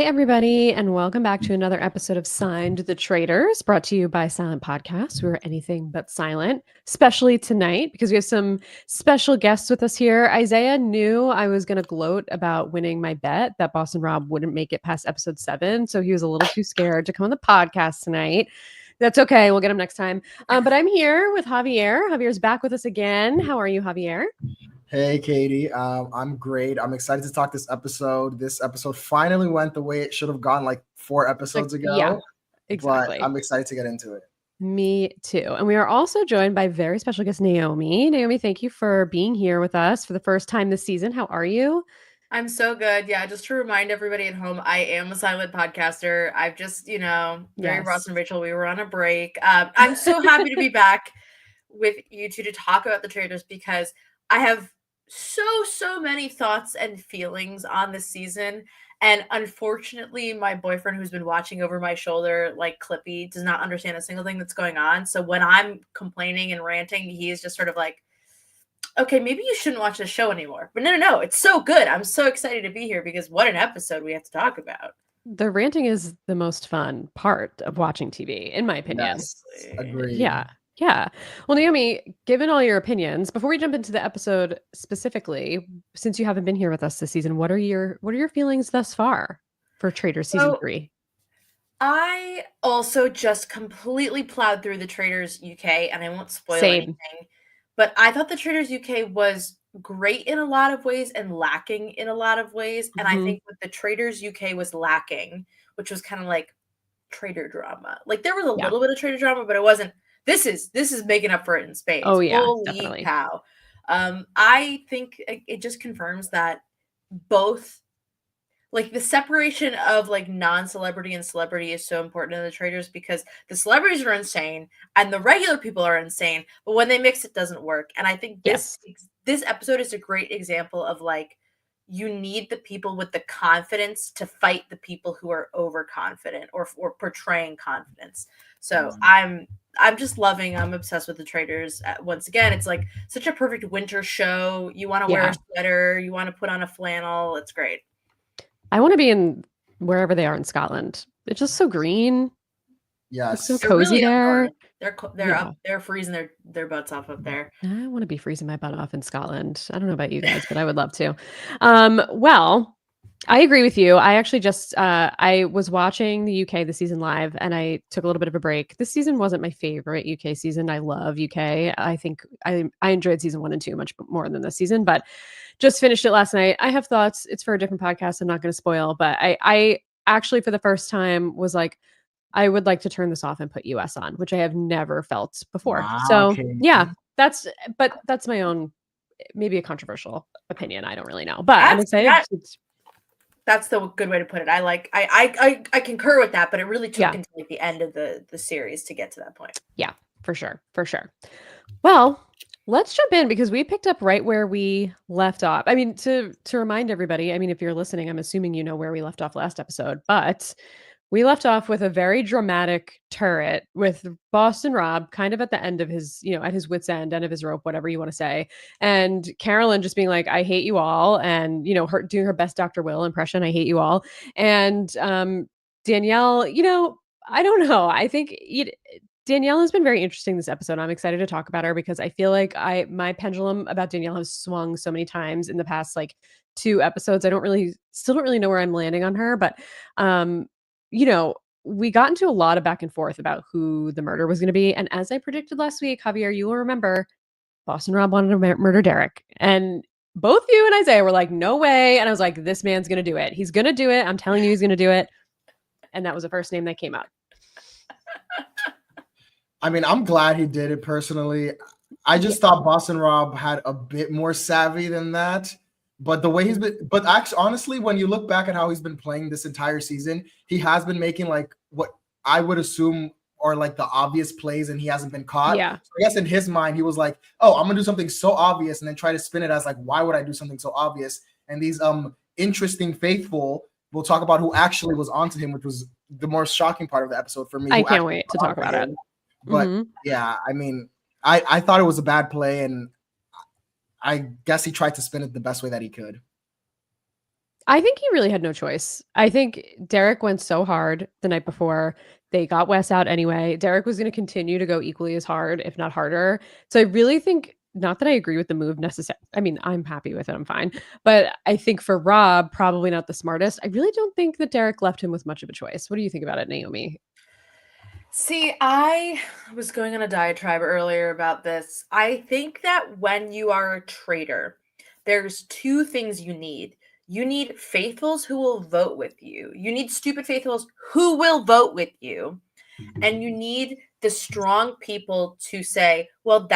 Hey, everybody, and welcome back to another episode of Signed the Traitors, brought to you by Silent Podcasts. We're anything but silent, especially tonight because we have some special guests with us here. Isaiah knew I was going to gloat about winning my bet that Boston Rob wouldn't make it past episode 7, so he was a little too scared to come on the podcast tonight. That's okay. We'll get him next time. But I'm here with Javier. Javier's back with us again. How are you, Javier? Hey, Katie. I'm great. I'm excited to talk this episode. This episode finally went the way it should have gone like 4 episodes ago. Yeah, exactly. But I'm excited to get into it. Me too. And we are also joined by very special guest Naomi. Naomi, thank you for being here with us for the first time this season. How are you? I'm so good. Yeah, just to remind everybody at home, I am a silent podcaster. I've just, very Yes. Ross and Rachel, we were on a break. I'm so happy to be back with you two to talk about the Traitors because I have so many thoughts and feelings on this season. And unfortunately, my boyfriend who's been watching over my shoulder like Clippy does not understand a single thing that's going on. So when I'm complaining and ranting, he is just sort of like, okay, maybe you shouldn't watch the show anymore. But no, it's so good. I'm so excited to be here because what an episode we have to talk about. The ranting is the most fun part of watching TV, in my opinion. Yes, agreed. Yeah. Well, Naomi, given all your opinions, before we jump into the episode specifically, since you haven't been here with us this season, what are your feelings thus far for Traitors season 3? I also just completely plowed through the Traitors UK, and I won't spoil anything. But I thought the Traitors UK was great in a lot of ways and lacking in a lot of ways. And I think what the Traitors UK was lacking, which was kind of like traitor drama. Like there was a little bit of traitor drama, but it wasn't. This is making up for it in spades. Oh yeah, holy definitely. cow! I think it just confirms that both, like the separation of like non-celebrity and celebrity is so important in the Traitors because the celebrities are insane and the regular people are insane, but when they mix it doesn't work. And I think this episode is a great example of like you need the people with the confidence to fight the people who are overconfident or portraying confidence. So I'm just loving. I'm obsessed with the Traitors. Once again, it's like such a perfect winter show. You want to wear a sweater, you want to put on a flannel. It's great. I want to be in wherever they are in Scotland. It's just so green. Yes, it's so cozy there. They're freezing their butts off up there. I want to be freezing my butt off in Scotland. I don't know about you guys, but I would love to. Well, I agree with you. I actually just I was watching the UK the season live, and I took a little bit of a break. This season wasn't my favorite UK season. I love UK. I think I enjoyed season 1 and 2 much more than this season, but just finished it last night. I have thoughts. It's for a different podcast. I'm not going to spoil, but I actually for the first time was like, I would like to turn this off and put US on, which I have never felt before. Wow, so okay. yeah, that's my own, maybe a controversial opinion. I don't really know, but I'm excited. That's the good way to put it. I concur with that, but it really took until like the end of the series to get to that point. Yeah, for sure. Well, let's jump in because we picked up right where we left off. I mean, to remind everybody, I mean, if you're listening, I'm assuming you know where we left off last episode, but we left off with a very dramatic turret with Boston Rob kind of at the end of his, at his wit's end of his rope, whatever you want to say. And Carolyn just being like, I hate you all. And, her doing her best Dr. Will impression. I hate you all. And Danielle, I don't know. I think Danielle has been very interesting this episode. I'm excited to talk about her because I feel like my pendulum about Danielle has swung so many times in the past like 2 episodes. Still don't really know where I'm landing on her, but we got into a lot of back and forth about who the murder was going to be. And as I predicted last week, Javier, you will remember Boston Rob wanted to murder Derek. And both you and Isaiah were like, no way. And I was like, this man's going to do it. He's going to do it. I'm telling you, he's going to do it. And that was the first name that came out. I mean, I'm glad he did it personally. I just thought Boston Rob had a bit more savvy than that. But the way he's been, but actually, honestly, when you look back at how he's been playing this entire season, he has been making like what I would assume are like the obvious plays, and he hasn't been caught. Yeah. So I guess in his mind, he was like, "Oh, I'm gonna do something so obvious," and then try to spin it as like, "Why would I do something so obvious?" And these interesting faithful will talk about who actually was onto him, which was the more shocking part of the episode for me. I can't wait to talk about it. But yeah, I mean, I thought it was a bad play, and I guess he tried to spin it the best way that he could. I think he really had no choice. I think Derek went so hard the night before. They got Wes out anyway. Derek was going to continue to go equally as hard, if not harder. So I really think, not that I agree with the move necessarily. I mean, I'm happy with it. I'm fine. But I think for Rob, probably not the smartest. I really don't think that Derek left him with much of a choice. What do you think about it, Naomi? See, I was going on a diatribe earlier about this. I think that when you are a traitor, there's two things you need. You need faithfuls who will vote with you. You need stupid faithfuls who will vote with you. And you need the strong people to say, well,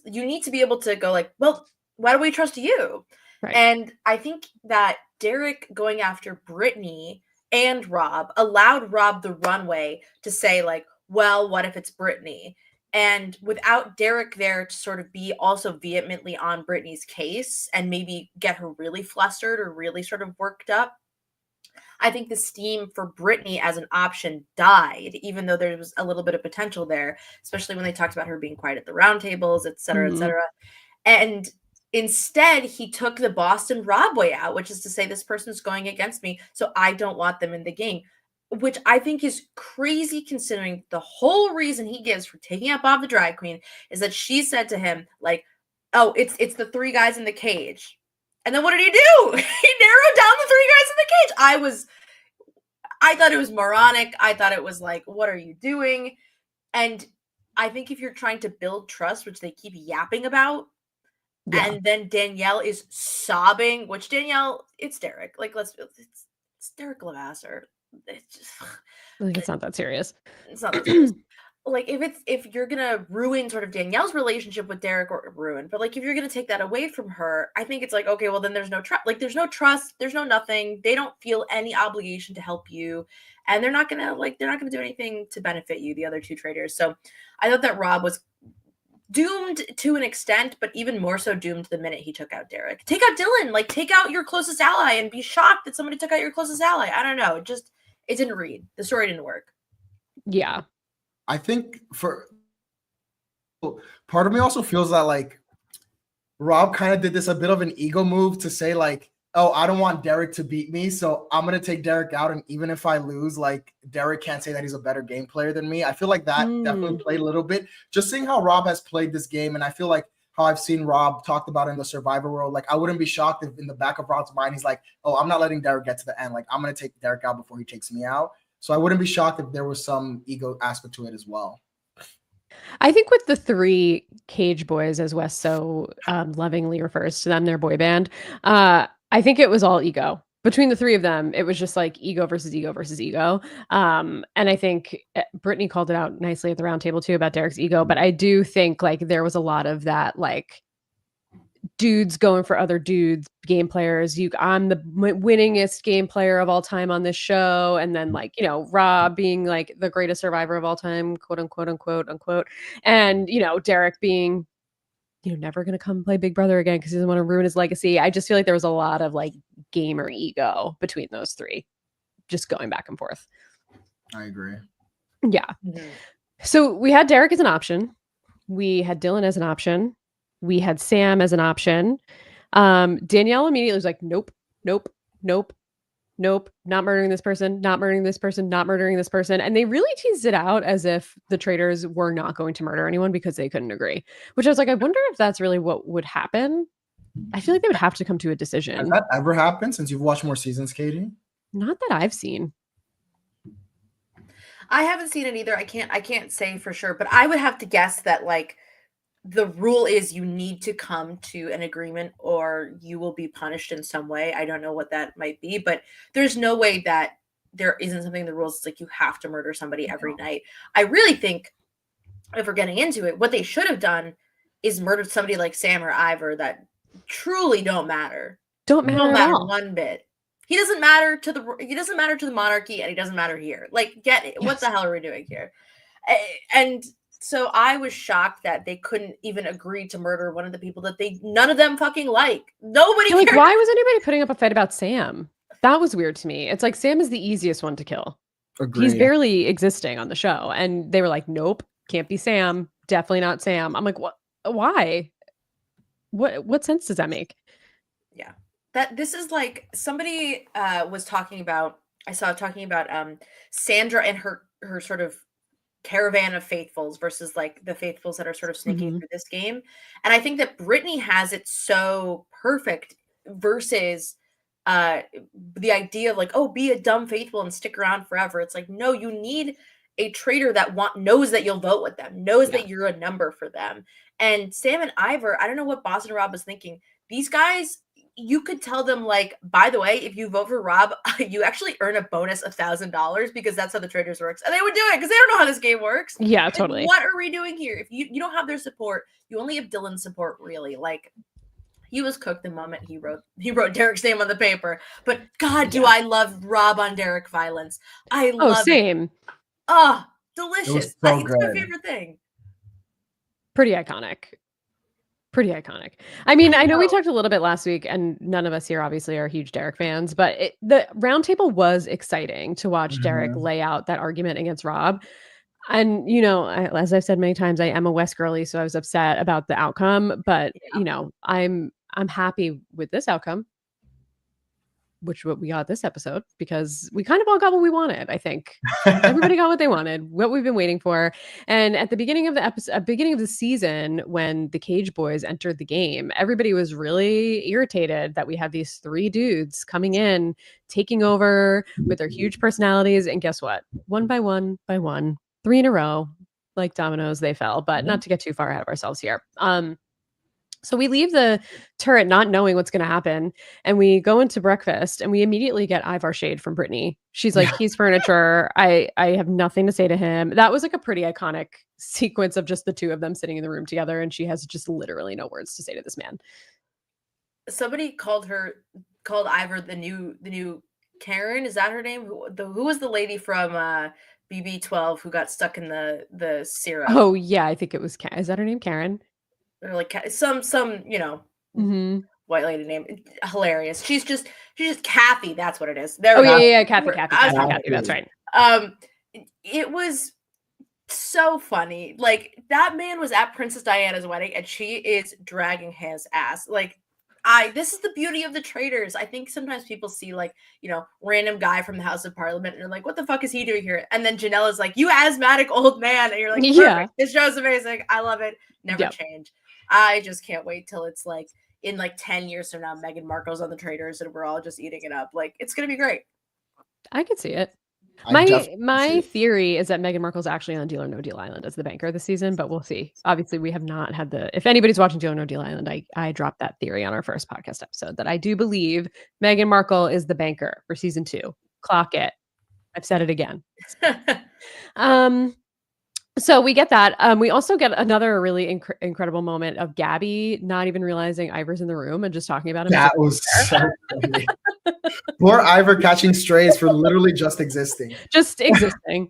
you need to be able to go like, well, why do we trust you? Right. And I think that Derek going after Brittany and Rob allowed Rob the runway to say like, well, what if it's Brittany? And without Derek there to sort of be also vehemently on Brittany's case and maybe get her really flustered or really sort of worked up, I think the steam for Brittany as an option died, even though there was a little bit of potential there, especially when they talked about her being quiet at the roundtables, et cetera, et cetera. And instead, he took the Boston Rob way out, which is to say, this person's going against me, so I don't want them in the game, which I think is crazy considering the whole reason he gives for taking out Bob the drag queen is that she said to him, like, oh, it's the three guys in the cage. And then what did he do? He narrowed down the three guys in the cage. I thought it was moronic. I thought it was like, what are you doing? And I think if you're trying to build trust, which they keep yapping about, and then Danielle is sobbing, which Danielle, it's Derek. Like, it's Derek Lavasser. It's just Like, it's not that serious. It's not that serious. Like, if you're gonna ruin sort of Danielle's relationship with Derek, or ruin, but like if you're gonna take that away from her, I think it's like, okay, well then there's no trust. Like, there's no trust, there's no nothing. They don't feel any obligation to help you, and they're not gonna do anything to benefit you, the other two traitors. So I thought that Rob was doomed to an extent, but even more so doomed the minute he took out Derek. Take out Dylan, like take out your closest ally and be shocked that somebody took out your closest ally. I don't know. It didn't read. The story didn't work. Yeah. I think for part of me also feels that like Rob kind of did this a bit of an ego move to say like, oh, I don't want Derek to beat me, so I'm going to take Derek out. And even if I lose, like Derek can't say that he's a better game player than me. I feel like that definitely played a little bit. Just seeing how Rob has played this game. And I feel like how I've seen Rob talked about in the Survivor world, like I wouldn't be shocked if in the back of Rob's mind, he's like, oh, I'm not letting Derek get to the end. Like I'm going to take Derek out before he takes me out. So I wouldn't be shocked if there was some ego aspect to it as well. I think with the three cage boys, as Wes so lovingly refers to them, their boy band, I think it was all ego. Between the three of them, it was just like ego versus ego versus ego. And I think Brittany called it out nicely at the round table too about Derek's ego. But I do think like there was a lot of that, like dudes going for other dudes, game players. I'm the winningest game player of all time on this show. And then like, you know, Rob being like the greatest survivor of all time, quote unquote, unquote, unquote. And, you know, Derek being, you know, never going to come play Big Brother again because he doesn't want to ruin his legacy. I just feel like there was a lot of like gamer ego between those three, just going back and forth. I agree. Yeah. So we had Derek as an option. We had Dylan as an option. We had Sam as an option. Danielle immediately was like, nope, nope, nope, nope, not murdering this person, not murdering this person, not murdering this person. And they really teased it out as if the traitors were not going to murder anyone because they couldn't agree, which I was like, I wonder if that's really what would happen. I feel like they would have to come to a decision. Has that ever happened since you've watched more seasons, Katie? Not that I've seen. I haven't seen it either. I can't say for sure, but I would have to guess that like the rule is you need to come to an agreement or you will be punished in some way. I don't know what that might be, but there's no way that there isn't something in the rules. It's like you have to murder somebody every night. I really think if we're getting into it, what they should have done is murdered somebody like Sam or Ivor that truly don't matter. Don't matter one bit. He doesn't matter to the monarchy and he doesn't matter here. Like, what the hell are we doing here? And so I was shocked that they couldn't even agree to murder one of the people that none of them fucking like. Nobody like, cared. why was anybody putting up a fight about Sam? That was weird to me. It's like Sam is the easiest one to kill. Agreed. He's barely existing on the show. And they were like, nope, can't be Sam. Definitely not Sam. I'm like, what? Why? What sense does that make? Yeah. that this is like somebody was talking about. I saw talking about Sandra and her sort of caravan of faithfuls versus like the faithfuls that are sort of sneaking Mhm. through this game. And I think that Brittany has it so perfect versus uh the idea of like, oh, be a dumb faithful and stick around forever. It's like, no, you need a traitor that knows that you'll vote with them, knows Yeah. that you're a number for them. And Sam and Ivor, I don't know what Boston Rob was thinking. These guys, you could tell them like, by the way, if you vote for Rob, you actually earn a bonus $1,000 because that's how the Traitors works, and they would do it because they don't know how this game works. Yeah, Like, totally. what are we doing here? If you don't have their support, you only have Dylan's support, really. Like, he was cooked the moment he wrote Derek's name on the paper. But God, do I love Rob on Derek violence. I Oh, love it. same. Oh, delicious. so It's my good. favorite thing. Pretty iconic. Pretty iconic. I mean, I know we know. talked a little bit last week, and none of us here obviously are huge Derek fans, but the roundtable was exciting to watch Derek Mhm. lay out that argument against Rob. And, you know, as I've said many times, I am a West girly, so I was upset about the outcome, but, Yeah. you know, I'm happy with this outcome, which what we got this episode, because we kind of all got what we wanted, I think. Everybody got what they wanted, what we've been waiting for. And at the beginning of the episode, beginning of the season, when the Cage Boys entered the game, everybody was really irritated that we had these three dudes coming in, taking over with their huge personalities. And guess what? One by one, three in a row, like dominoes, they fell. But not to get too far ahead of ourselves here. So we leave the turret not knowing what's going to happen, and we go into breakfast, and we immediately get Ivar shade from Brittany. She's like, "He's furniture. I have nothing to say to him." That was like a pretty iconic sequence of just the two of them sitting in the room together, and she has just literally no words to say to this man. Somebody called Ivor the new Karen. Is that her name? Who was the lady from BB12 who got stuck in the syrup? Oh yeah, I think it was. Is that her name, Karen? Or like some white lady name. Hilarious. She's just Kathy. That's what it is. Oh yeah, Kathy. That's right. It was so funny. Like, that man was at Princess Diana's wedding, and she is dragging his ass. Like, this is the beauty of the Traitors. I think sometimes people see, like, random guy from the House of Parliament, and they're like, what the fuck is he doing here? And then Janelle is like, you asthmatic old man. And you're like, perfect. Yeah. This show's amazing. I love it. Never change. I just can't wait till it's like, in like 10 years from now, Meghan Markle's on the Traitors, and we're all just eating it up. Like, it's going to be great. I could see it. My theory is that Meghan Markle's actually on Deal or No Deal Island as the banker this season, but we'll see. Obviously, we have not had if anybody's watching Deal or No Deal Island, I dropped that theory on our first podcast episode that I do believe Meghan Markle is the banker for season 2. Clock it. I've said it again. So we get that. We also get another really incredible moment of Gabby not even realizing Ivor's in the room and just talking about him. That was so funny. Poor Ivor catching strays for literally just existing. Just existing.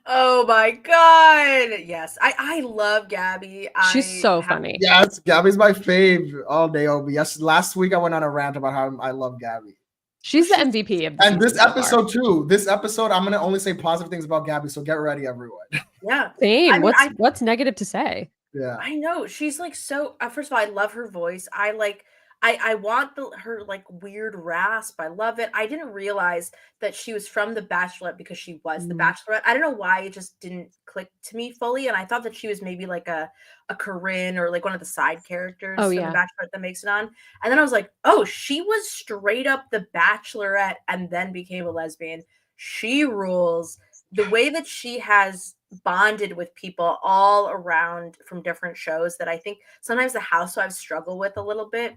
Oh my God. Yes. I love Gabby. She's so funny. Yes, Gabby's my fave all day, Obi. Yes, last week I went on a rant about how I love Gabby. She's the MVP of this episode too. This episode, I'm gonna only say positive things about Gabby, so get ready, everyone. Yeah. Same. I mean, what's negative to say? Yeah. I know. She's like so first of all, I love her voice. I want her like weird rasp. I love it. I didn't realize that she was from The Bachelorette because she was the Bachelorette. I don't know why it just didn't click to me fully, and I thought that she was maybe like a Corinne or like one of the side characters from The Bachelorette that makes it on. And then I was like, oh, she was straight up The Bachelorette and then became a lesbian. She rules. The way that she has bonded with people all around from different shows that I think sometimes the housewives struggle with a little bit.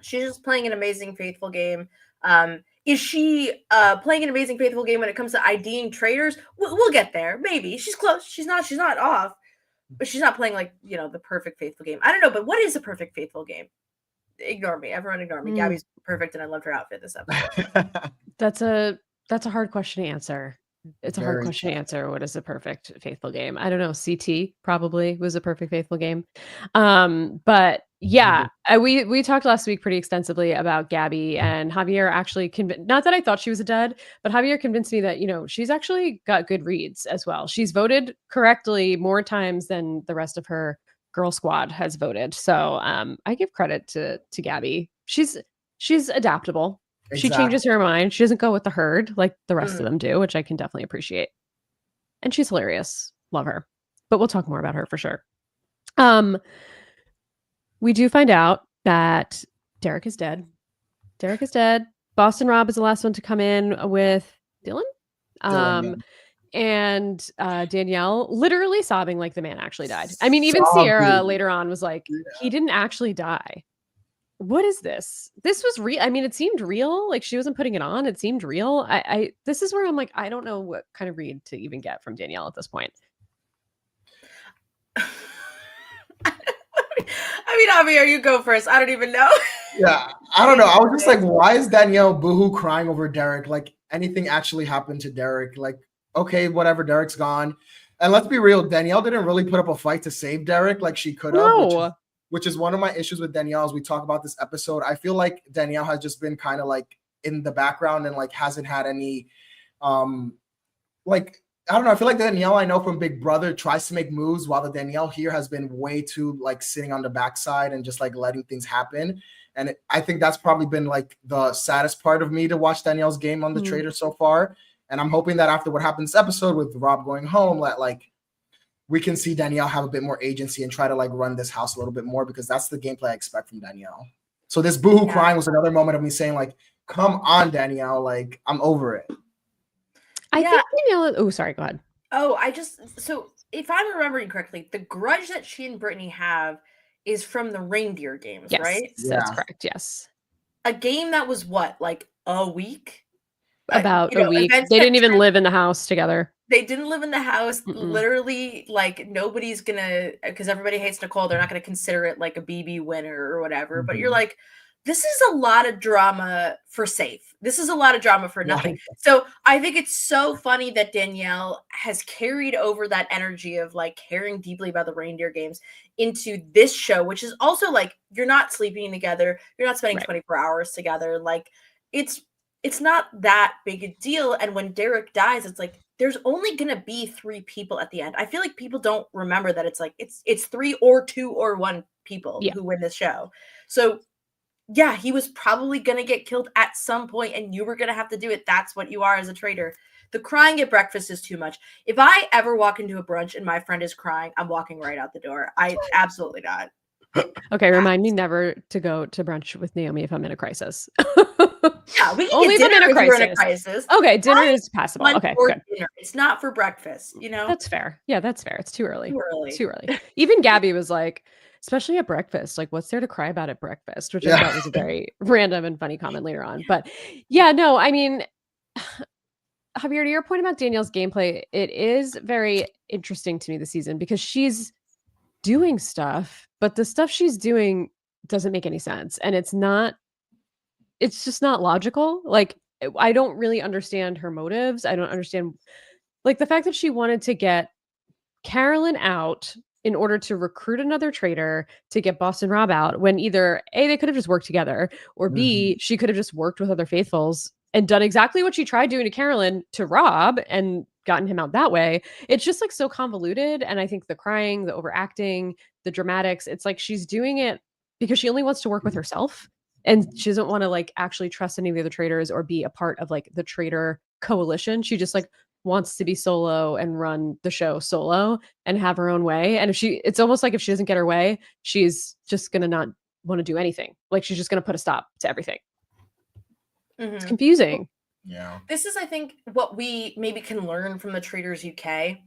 She's just playing an amazing, faithful game. Is she playing an amazing, faithful game when it comes to IDing traitors? We'll get there. Maybe. She's close. She's not off. But she's not playing like, the perfect, faithful game. I don't know, but what is a perfect, faithful game? Ignore me. Everyone ignore me. Gabby's perfect, and I loved her outfit this episode. That's a hard question to answer. It's a hard question to answer. What is a perfect, faithful game? I don't know. CT probably was a perfect, faithful game. But yeah, we talked last week pretty extensively about Gabby, and Javier actually not that I thought she was a dud, but Javier convinced me that, she's actually got good reads as well. She's voted correctly more times than the rest of her girl squad has voted. So I give credit to Gabby she's adaptable. She Exactly. changes her mind. She doesn't go with the herd like the rest of them do, which I can definitely appreciate. And she's hilarious. Love her. But we'll talk more about her for sure. We do find out that Derek is dead. Derek is dead. Boston Rob is the last one to come in with Dylan. And Danielle literally sobbing like the man actually died. I mean, even Sierra later on was like, he didn't actually die. What is this? This was real. I mean, it seemed real. Like she wasn't putting it on. It seemed real. This is where I'm like, I don't know what kind of read to even get from Danielle at this point. I mean, Javier, you go first. I don't even know. Yeah, I don't know. I was just like, why is Danielle boohoo crying over Derek? Like anything actually happened to Derek? Like, okay, whatever, Derek's gone. And let's be real, Danielle didn't really put up a fight to save Derek like she could have. No. Which is one of my issues with Danielle as we talk about this episode. I feel like Danielle has just been kind of like in the background and like hasn't had any like, I don't know. I feel like the Danielle I know from Big Brother tries to make moves, while the Danielle here has been way too like sitting on the backside and just like letting things happen. And I think that's probably been like the saddest part of me to watch Danielle's game on the Traitors so far. And I'm hoping that after what happens this episode with Rob going home, that like we can see Danielle have a bit more agency and try to like run this house a little bit more, because that's the gameplay I expect from Danielle. So this boohoo crying was another moment of me saying like, come on, Danielle, like I'm over it. I think Danielle. Oh, sorry. Go ahead. Oh, so if I'm remembering correctly, the grudge that she and Brittany have is from the reindeer games, right? That's correct. Yes. A game that was what, like a week? About a week. They didn't even live in the house together. They didn't live in the house. Literally, like nobody's gonna, because everybody hates Nicole. They're not gonna consider it like a BB winner or whatever. But you're like, this is a lot of drama for safe. This is a lot of drama for nothing. So I think it's so funny that Danielle has carried over that energy of like caring deeply about the reindeer games into this show, which is also like, you're not sleeping together. You're not spending 24 hours together. Like it's not that big a deal. And when Derek dies, it's like, there's only going to be 3 people at the end. I feel like people don't remember that it's like, it's 3 or 2 or 1 people who win this show. So yeah, he was probably going to get killed at some point and you were going to have to do it. That's what you are as a traitor. The crying at breakfast is too much. If I ever walk into a brunch and my friend is crying, I'm walking right out the door. Absolutely not. Okay, remind me never to go to brunch with Naomi if I'm in a crisis. Yeah, we can only get dinner if we're in a crisis. Okay, dinner is passable. Okay, good. Dinner. It's not for breakfast, you know? That's fair. Yeah, that's fair. It's too early. Too early. Even Gabby was like, especially at breakfast, like, what's there to cry about at breakfast? Which I thought was a very random and funny comment later on. But yeah, no, I mean, Javier, to your point about Danielle's gameplay, it is very interesting to me this season because she's doing stuff, but the stuff she's doing doesn't make any sense. And it's just not logical. Like, I don't really understand her motives. I don't understand, like, the fact that she wanted to get Carolyn out in order to recruit another traitor to get Boston Rob out, when either A, they could have just worked together, or B, she could have just worked with other faithfuls and done exactly what she tried doing to Carolyn to Rob and gotten him out that way. It's just like so convoluted. And I think the crying, the overacting, the dramatics, it's like she's doing it because she only wants to work with herself. And she doesn't want to like actually trust any of the other traitors or be a part of like the traitor coalition. She just like wants to be solo and run the show solo and have her own way. And it's almost like if she doesn't get her way, she's just going to not want to do anything. Like she's just going to put a stop to everything. It's confusing. Yeah. This is, I think, what we maybe can learn from the Traitors UK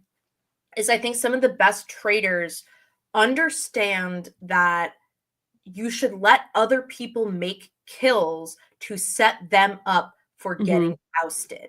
is I think some of the best traitors understand that you should let other people make kills to set them up for getting ousted.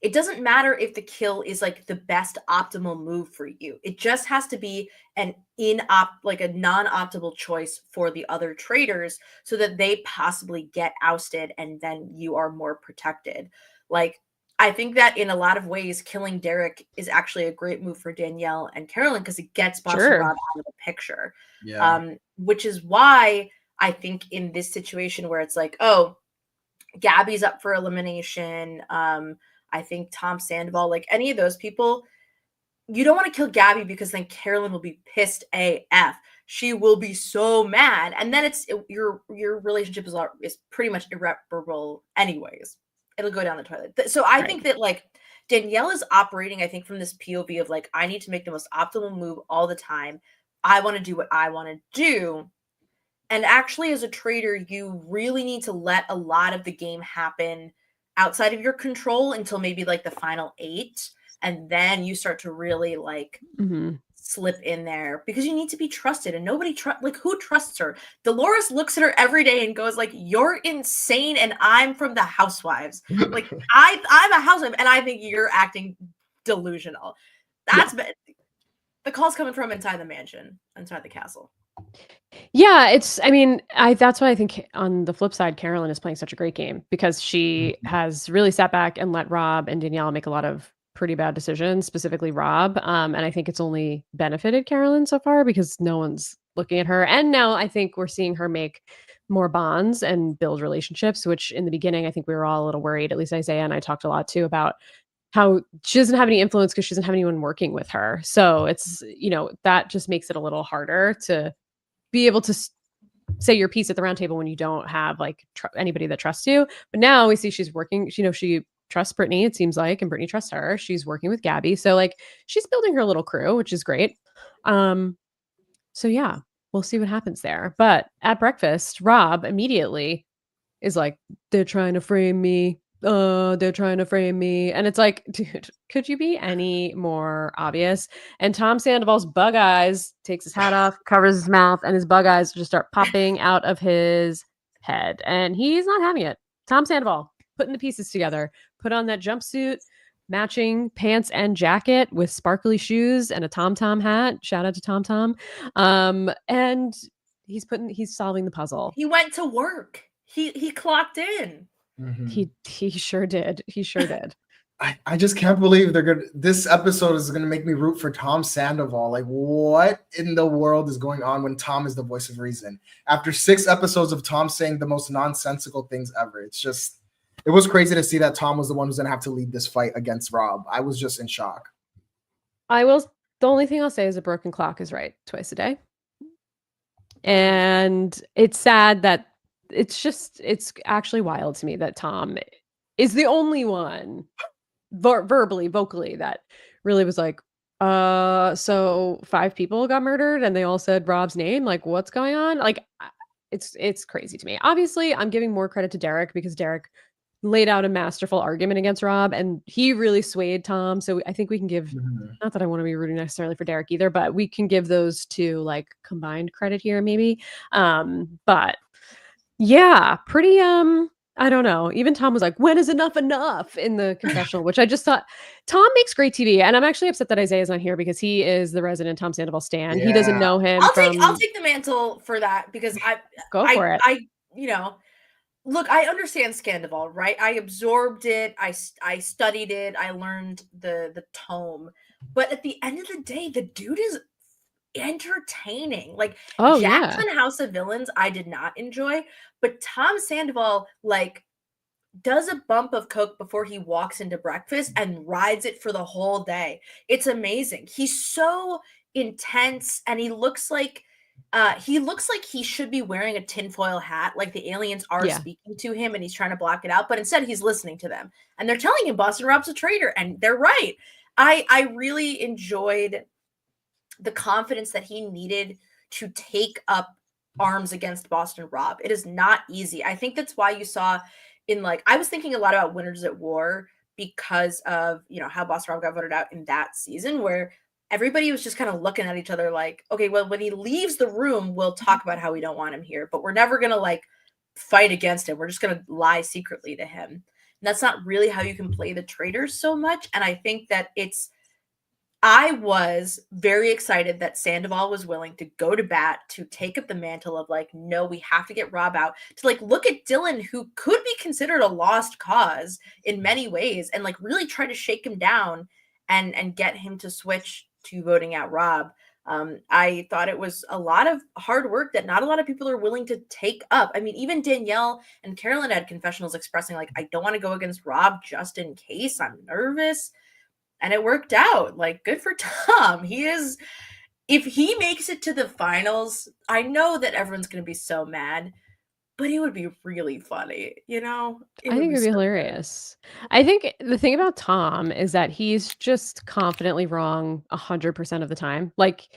It doesn't matter if the kill is like the best optimal move for you. It just has to be a non-optimal choice for the other traitors so that they possibly get ousted and then you are more protected. Like, I think that in a lot of ways, killing Derek is actually a great move for Danielle and Carolyn because it gets Boston Rob out of the picture. Yeah. Which is why I think in this situation where it's like, oh, Gabby's up for elimination. I think Tom Sandoval, like any of those people, you don't want to kill Gabby because then Carolyn will be pissed AF. she will be so mad. And then your relationship is pretty much irreparable anyways. It'll go down the toilet. So I think that like Danielle is operating, I think, from this POV of like, I need to make the most optimal move all the time. I want to do what I want to do. And actually, as a traitor, you really need to let a lot of the game happen outside of your control until maybe like the final 8. And then you start to really like slip in there because you need to be trusted, and nobody like who trusts her? Dolores looks at her every day and goes like, "You're insane, and I'm from the Housewives. Like I'm a housewife, and I think you're acting delusional." That's the call's coming from inside the mansion, inside the castle. Yeah, that's why I think on the flip side, Carolyn is playing such a great game because she has really sat back and let Rob and Danielle make a lot of pretty bad decisions, specifically Rob. And I think it's only benefited Carolyn so far because no one's looking at her. And now I think we're seeing her make more bonds and build relationships, which in the beginning, I think we were all a little worried, at least Isaiah and I talked a lot too about how she doesn't have any influence because she doesn't have anyone working with her. So it's, that just makes it a little harder to be able to say your piece at the round table when you don't have like anybody that trusts you. But now we see she's working, she trusts Brittany, it seems like, and Brittany trusts her. She's working with Gabby. So like she's building her little crew, which is great. So yeah, we'll see what happens there. But at breakfast, Rob immediately is like, they're trying to frame me. They're trying to frame me. And it's like, dude, could you be any more obvious? And Tom Sandoval's bug eyes takes his hat off, covers his mouth, and his bug eyes just start popping out of his head. And he's not having it. Tom Sandoval putting the pieces together, put on that jumpsuit, matching pants and jacket with sparkly shoes and a Tom Tom hat. Shout out to Tom Tom. And he's solving the puzzle. He went to work. He clocked in. He sure did. He sure did. I just can't believe this episode is gonna make me root for Tom Sandoval. Like, what in the world is going on when Tom is the voice of reason? After 6 episodes of Tom saying the most nonsensical things ever, it was crazy to see that Tom was the one who's gonna have to lead this fight against Rob. I was just in shock. The only thing I'll say is a broken clock is right twice a day. And it's sad that it's actually wild to me that Tom is the only one vocally that really was like, so 5 people got murdered and they all said Rob's name. Like, what's going on? Like, it's crazy to me. Obviously, I'm giving more credit to Derek because Derek laid out a masterful argument against Rob and he really swayed Tom. So I think we can give, not that I want to be rooting necessarily for Derek either, but we can give those two like combined credit here maybe. But yeah, pretty, I don't know. Even Tom was like, when is enough in the confessional, which I just thought Tom makes great TV. And I'm actually upset that Isaiah's not here because he is the resident Tom Sandoval stan. Yeah. He doesn't know him. I'll take the mantle for that because look, I understand Sandoval, right? I absorbed it. I studied it. I learned the tome. But at the end of the day, the dude is entertaining. Like Jackson House of Villains I did not enjoy, but Tom Sandoval like does a bump of coke before he walks into breakfast and rides it for the whole day. It's amazing. He's so intense and he looks like he should be wearing a tinfoil hat, like the aliens are speaking to him and he's trying to block it out, but instead he's listening to them and they're telling him Boston Rob's a traitor, and they're right. I really enjoyed the confidence that he needed to take up arms against Boston Rob. It is not easy. I think that's why you saw I was thinking a lot about Winners at War because of, how Boston Rob got voted out in that season where everybody was just kind of looking at each other like, okay, well, when he leaves the room, we'll talk about how we don't want him here, but we're never going to fight against him. We're just going to lie secretly to him. And that's not really how you can play the traitors so much. And I think that I was very excited that Sandoval was willing to go to bat to take up the mantle of no, we have to get Rob out, to look at Dylan, who could be considered a lost cause in many ways, and really try to shake him down and get him to switch to voting out Rob. I thought it was a lot of hard work that not a lot of people are willing to take up. I mean, even Danielle and Carolyn had confessionals expressing I don't want to go against Rob just in case, I'm nervous. And it worked out. Good for Tom. He is if he makes it to the finals, I know that everyone's going to be so mad, but it would be really funny, you know? I think it'd be hilarious. I think the thing about Tom is that he's just confidently wrong 100% of the time. Like,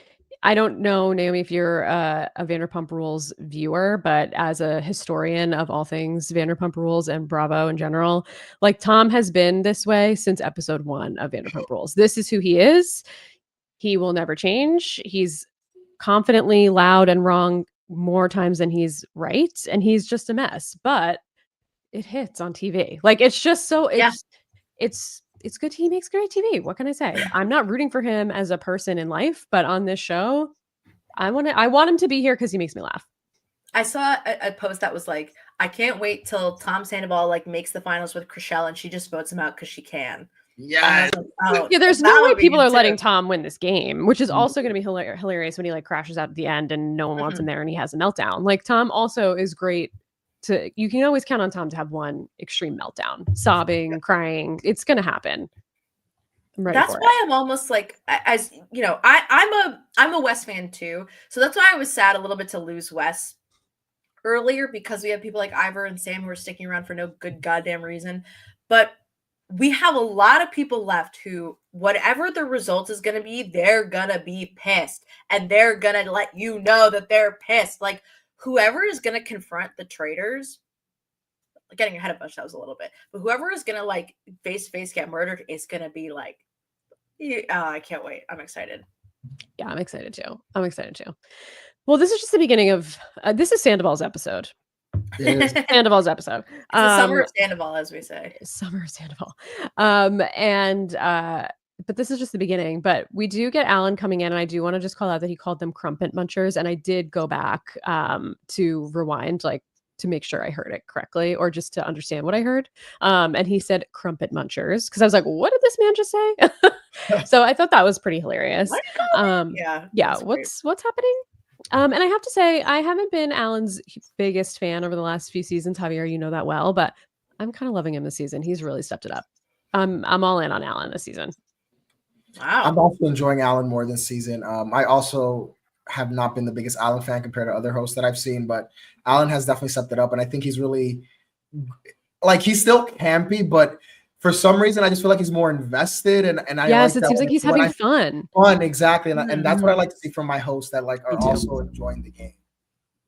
I don't know, Naomi, if you're a Vanderpump Rules viewer, but as a historian of all things Vanderpump Rules and Bravo in general, like Tom has been this way since episode 1 of Vanderpump Rules. This is who he is. He will never change. He's confidently loud and wrong more times than he's right, and he's just a mess. But it hits on TV. Like, it's just so it's good. He makes great TV. What can I say? I'm not rooting for him as a person in life, but on this show, I want him to be here because he makes me laugh. I saw a post that was like, I can't wait till Tom Sandoval like makes the finals with Chrishell and she just votes him out because she can. Yeah. Oh, Yeah, there's no way people are letting Tom win this game, which is also going to be hilarious when he like crashes out at the end and no one wants him there and he has a meltdown. Like, Tom also is great you can always count on Tom to have one extreme meltdown, sobbing, crying. It's going to happen. That's why I'm almost like, as you know, I'm a Wes fan too. So that's why I was sad a little bit to lose Wes earlier, because we have people like Ivor and Sam who are sticking around for no good goddamn reason. But we have a lot of people left who, whatever the result is going to be, they're going to be pissed. And they're going to let you know that they're pissed. Like, whoever is going to confront the traitors, getting ahead of ourselves a little bit, but whoever is going to like face get murdered is going to be like, I can't wait. I'm excited. Yeah, I'm excited too. Well, this is just the beginning of, this is Sandoval's episode. Sandoval's episode. It's the summer of Sandoval, as we say. Summer of Sandoval. But this is just the beginning. But we do get Alan coming in, and I do want to just call out that he called them crumpet munchers, and I did go back to rewind, like, to make sure I heard it correctly, or just to understand what I heard. And he said crumpet munchers, because I was like, what did this man just say? So I thought that was pretty hilarious. Yeah. What's happening? And I have to say, I haven't been Alan's biggest fan over the last few seasons. Javier, you know that well, but I'm kind of loving him this season. He's really stepped it up. I'm all in on Alan this season. Wow. I'm also enjoying Alan more this season. I also have not been the biggest Alan fan compared to other hosts that I've seen, but Alan has definitely stepped it up, and I think he's really, like, he's still campy, but for some reason I just feel like he's more invested, and I yes, it seems like he's having fun. Exactly, and that's what I like to see from my hosts that like are also enjoying the game.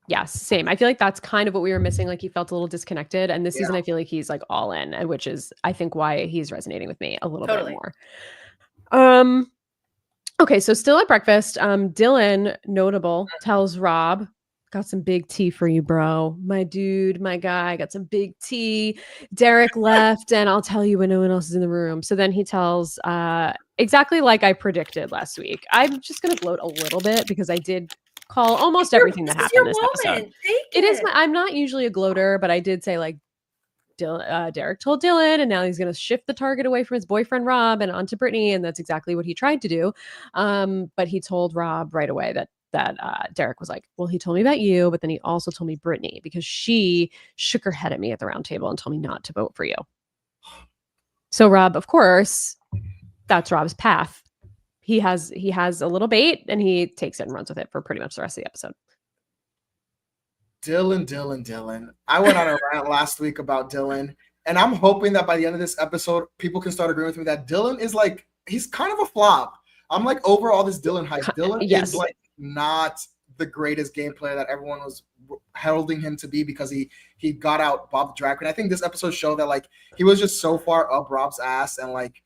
Yes, same. I feel like that's kind of what we were missing. Like, he felt a little disconnected, and this season I feel like he's like all in, and which is I think why he's resonating with me a little bit more. Okay, so still at breakfast, Dylan, notable, tells Rob, got some big tea for you, bro. My dude, my guy, got some big tea. Derek left, and I'll tell you when no one else is in the room. So then he tells, exactly like I predicted last week. I'm just going to gloat a little bit because I did call almost everything that happened this episode. It is. I'm not usually a gloater, but I did say, like, Derek told Dylan, and now he's going to shift the target away from his boyfriend Rob and onto Brittany, and that's exactly what he tried to do. But he told Rob right away that Derek was like, well, he told me about you, but then he also told me Brittany because she shook her head at me at the round table and told me not to vote for you. So Rob, of course, that's Rob's path. He has a little bait, and he takes it and runs with it for pretty much the rest of the episode. Dylan. I went on a rant last week about Dylan, and I'm hoping that by the end of this episode, people can start agreeing with me that Dylan is like, he's kind of a flop. I'm like over all this Dylan hype. Dylan is like not the greatest game player that everyone was heralding him to be because he got out Bob the Drag Queen. I think this episode showed that like he was just so far up Rob's ass, and like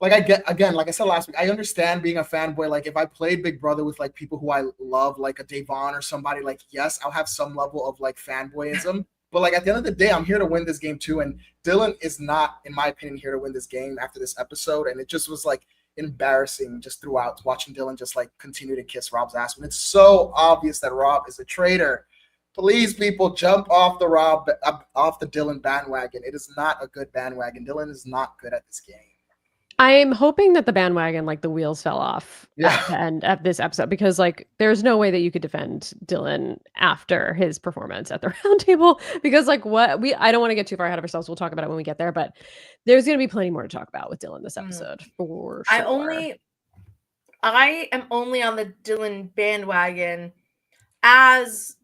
I get, again, like I said last week, I understand being a fanboy. Like if I played Big Brother with like people who I love, like a Davon or somebody, like, yes, I'll have some level of like fanboyism. But like at the end of the day, I'm here to win this game too. And Dylan is not, in my opinion, here to win this game after this episode. And it just was like embarrassing just throughout watching Dylan just like continue to kiss Rob's ass when it's so obvious that Rob is a traitor. Please, people, jump off the Dylan bandwagon. It is not a good bandwagon. Dylan is not good at this game. I'm hoping that the bandwagon, like the wheels fell off at the end of this episode, because like there's no way that you could defend Dylan after his performance at the round table, because like I don't want to get too far ahead of ourselves. We'll talk about it when we get there, but there's going to be plenty more to talk about with Dylan this episode for sure. I am only on the Dylan bandwagon as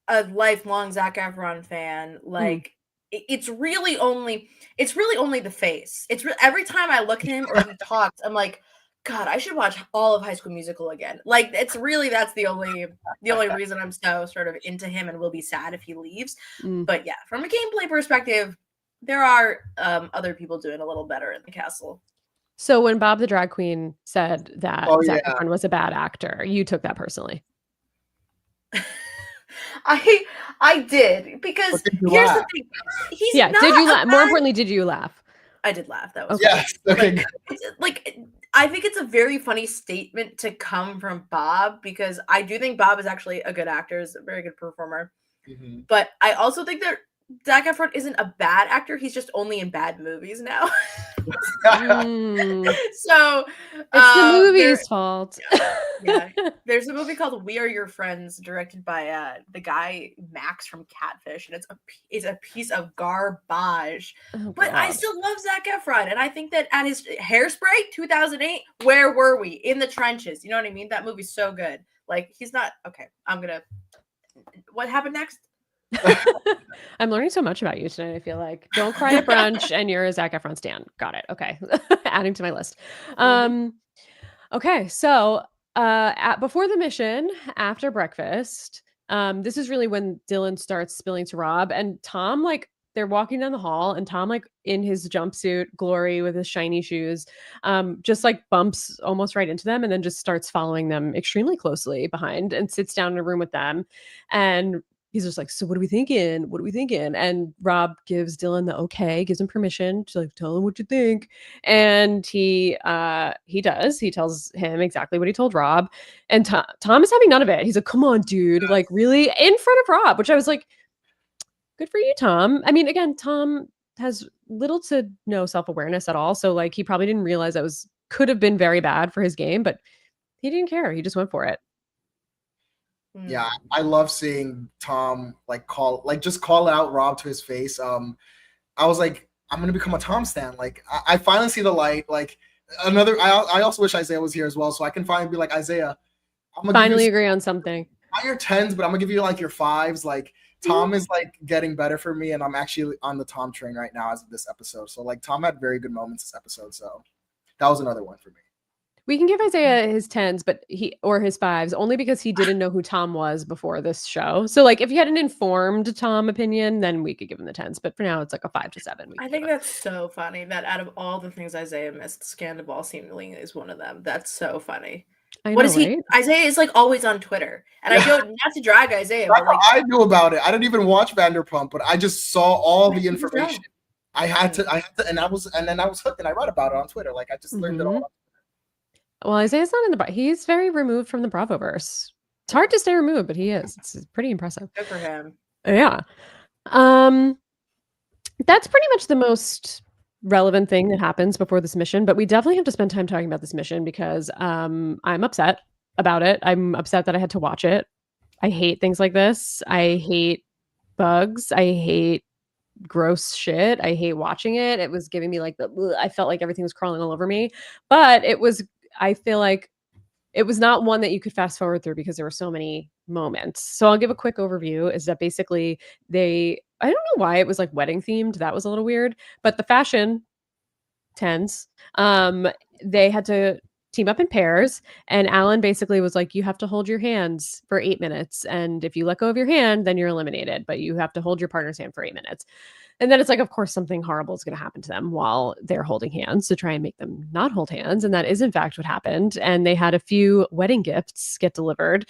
a lifelong Zac Efron fan. Like it's really only the face. Every time I look at him or he talks, I'm like, God, I should watch all of High School Musical again. Like that's the only reason I'm so sort of into him, and will be sad if he leaves. But yeah, from a gameplay perspective, there are other people doing a little better in the castle. So when Bob the drag queen said that Zac yeah. Efron was a bad actor, you took that personally. I did, because here's the thing. He's not did you laugh? More importantly, did you laugh? I did laugh. That was yes. Okay. Like I think it's a very funny statement to come from Bob, because I do think Bob is actually a good actor, is a very good performer. But I also think that Zac Efron isn't a bad actor. He's just only in bad movies now. So it's the movie's fault. Yeah. There's a movie called We Are Your Friends, directed by the guy Max from Catfish, and it's a piece of garbage. But I still love Zac Efron, and I think that at his Hairspray 2008, where were we? In the trenches. You know what I mean? That movie's so good. Like, he's not okay. What happened next? I'm learning so much about you tonight. I feel like don't cry at brunch, and you're a Zac Efron stan. Got it. Okay, adding to my list. Okay, so before the mission, after breakfast, this is really when Dylan starts spilling to Rob and Tom. Like they're walking down the hall, and Tom, like in his jumpsuit glory with his shiny shoes, just like bumps almost right into them, and then just starts following them extremely closely behind, and sits down in a room with them, and he's just like, so what are we thinking? What are we thinking? And Rob gives Dylan the okay, gives him permission to like tell him what you think. And he does. He tells him exactly what he told Rob. And Tom is having none of it. He's like, come on, dude. Like really in front of Rob, which I was like, good for you, Tom. I mean, again, Tom has little to no self-awareness at all. So like he probably didn't realize that could have been very bad for his game, but he didn't care. He just went for it. Yeah, I love seeing Tom call out Rob to his face. I was like, I'm gonna become a Tom stan. Like, I finally see the light. Like I also wish Isaiah was here as well, so I can finally be like, Isaiah, I'm gonna finally agree on something. Not your 10s, but I'm gonna give you like your 5s. Like Tom is like getting better for me, and I'm actually on the Tom train right now as of this episode. So like Tom had very good moments this episode, so that was another one for me. We can give Isaiah his 10s, but or his 5s, only because he didn't know who Tom was before this show. So like if he had an informed Tom opinion, then we could give him the 10s. But for now, it's like a 5 to 7. I think that's so funny that out of all the things Isaiah missed, Sandoval seemingly is one of them. That's so funny. What is he? Right? Isaiah is like always on Twitter, and I don't not to drag Isaiah, but like I knew about it. I didn't even watch Vanderpump, but I just saw all the information. I had to, and I was hooked, and I read about it on Twitter. Like I just learned it all. Well, Isaiah's not in the he's very removed from the Bravoverse. It's hard to stay removed, but he is. It's pretty impressive. Good for him. Yeah. That's pretty much the most relevant thing that happens before this mission, but we definitely have to spend time talking about this mission because I'm upset about it. I'm upset that I had to watch it. I hate things like this. I hate bugs. I hate gross shit. I hate watching it. It was giving me like I felt like everything was crawling all over me, but I feel like it was not one that you could fast forward through because there were so many moments. So I'll give a quick overview is that basically I don't know why it was like wedding themed. That was a little weird, but the fashion 10s, they had to team up in pairs, and Alan basically was like, you have to hold your hands for 8 minutes. And if you let go of your hand, then you're eliminated, but you have to hold your partner's hand for 8 minutes. And then it's like, of course, something horrible is going to happen to them while they're holding hands to try and make them not hold hands. And that is, in fact, what happened. And they had a few wedding gifts get delivered,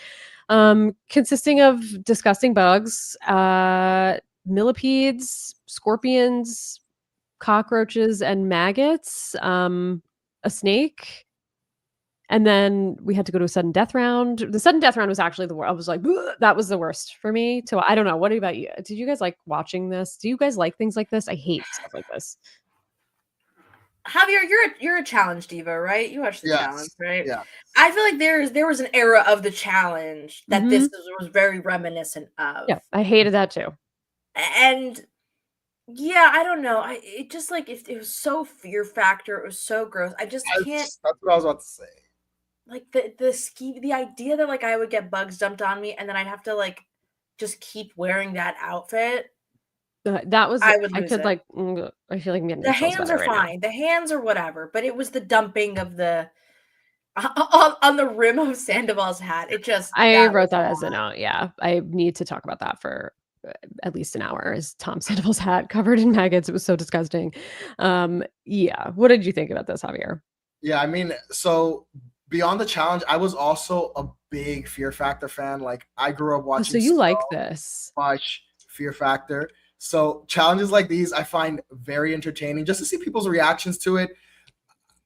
consisting of disgusting bugs, millipedes, scorpions, cockroaches, and maggots, a snake. And then we had to go to a sudden death round. The sudden death round was actually the worst. I was like, that was the worst for me. So I don't know. What about you? Did you guys like watching this? Do you guys like things like this? I hate stuff like this. Javier, you're a challenge diva, right? You watched the challenge, right? Yeah. I feel like there was an era of the challenge that this was very reminiscent of. Yeah, I hated that too. And yeah, I don't know. It just like it was so fear factor. It was so gross. I just can't. That's what I was about to say. like the idea that like I would get bugs dumped on me and then I'd have to like just keep wearing that outfit. That was I would I lose could it. like I feel like I'm getting The chills hands about it are right now. fine. The hands are whatever, but it was the dumping of the on the rim of Sandoval's hat. It just I that wrote was a that as a lot. note. Yeah, I need to talk about that for at least an hour. Is Tom Sandoval's hat covered in maggots? It was so disgusting. Yeah. What did you think about this, Javier? Yeah, I mean, so beyond the challenge, I was also a big Fear Factor fan. Like I grew up Oh, so watching you so like this? much Fear Factor. So challenges like these I find very entertaining just to see people's reactions to it.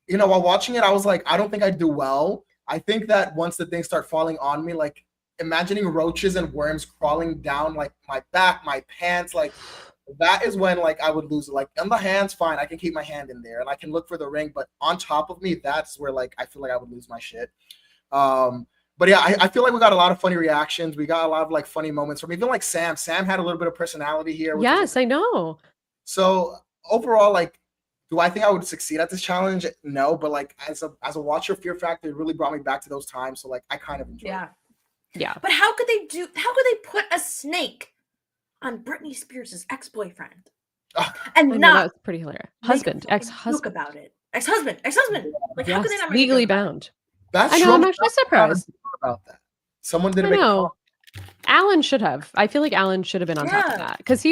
You know, while watching it, I was like, I don't think I'd do well. I think that once the things start falling on me, like imagining roaches and worms crawling down like my back, my pants, like that is when like I would lose it. Like in the hands, fine, I can keep my hand in there and I can look for the ring, but on top of me, that's where like I feel like I would lose my shit. But yeah, I feel like we got a lot of funny reactions. We got a lot of like funny moments from even like Sam. Sam had a little bit of personality here, which Yes, was I know. so overall, like, do I think I would succeed at this challenge? No, but like as a watcher of Fear Factor, it really brought me back to those times. So like I kind of enjoyed it. Yeah. But how could they put a snake on Britney Spears' ex-boyfriend and I know, that not was pretty hilarious. make a Husband, fucking ex-husband. joke about it? Ex-husband. Like how Yes, could they not make a legally joke about it? bound. That's I know, true. I'm actually surprised. About that. Someone didn't I make a know. comment. Alan should have. I feel like Alan should have been on top of Yeah. that because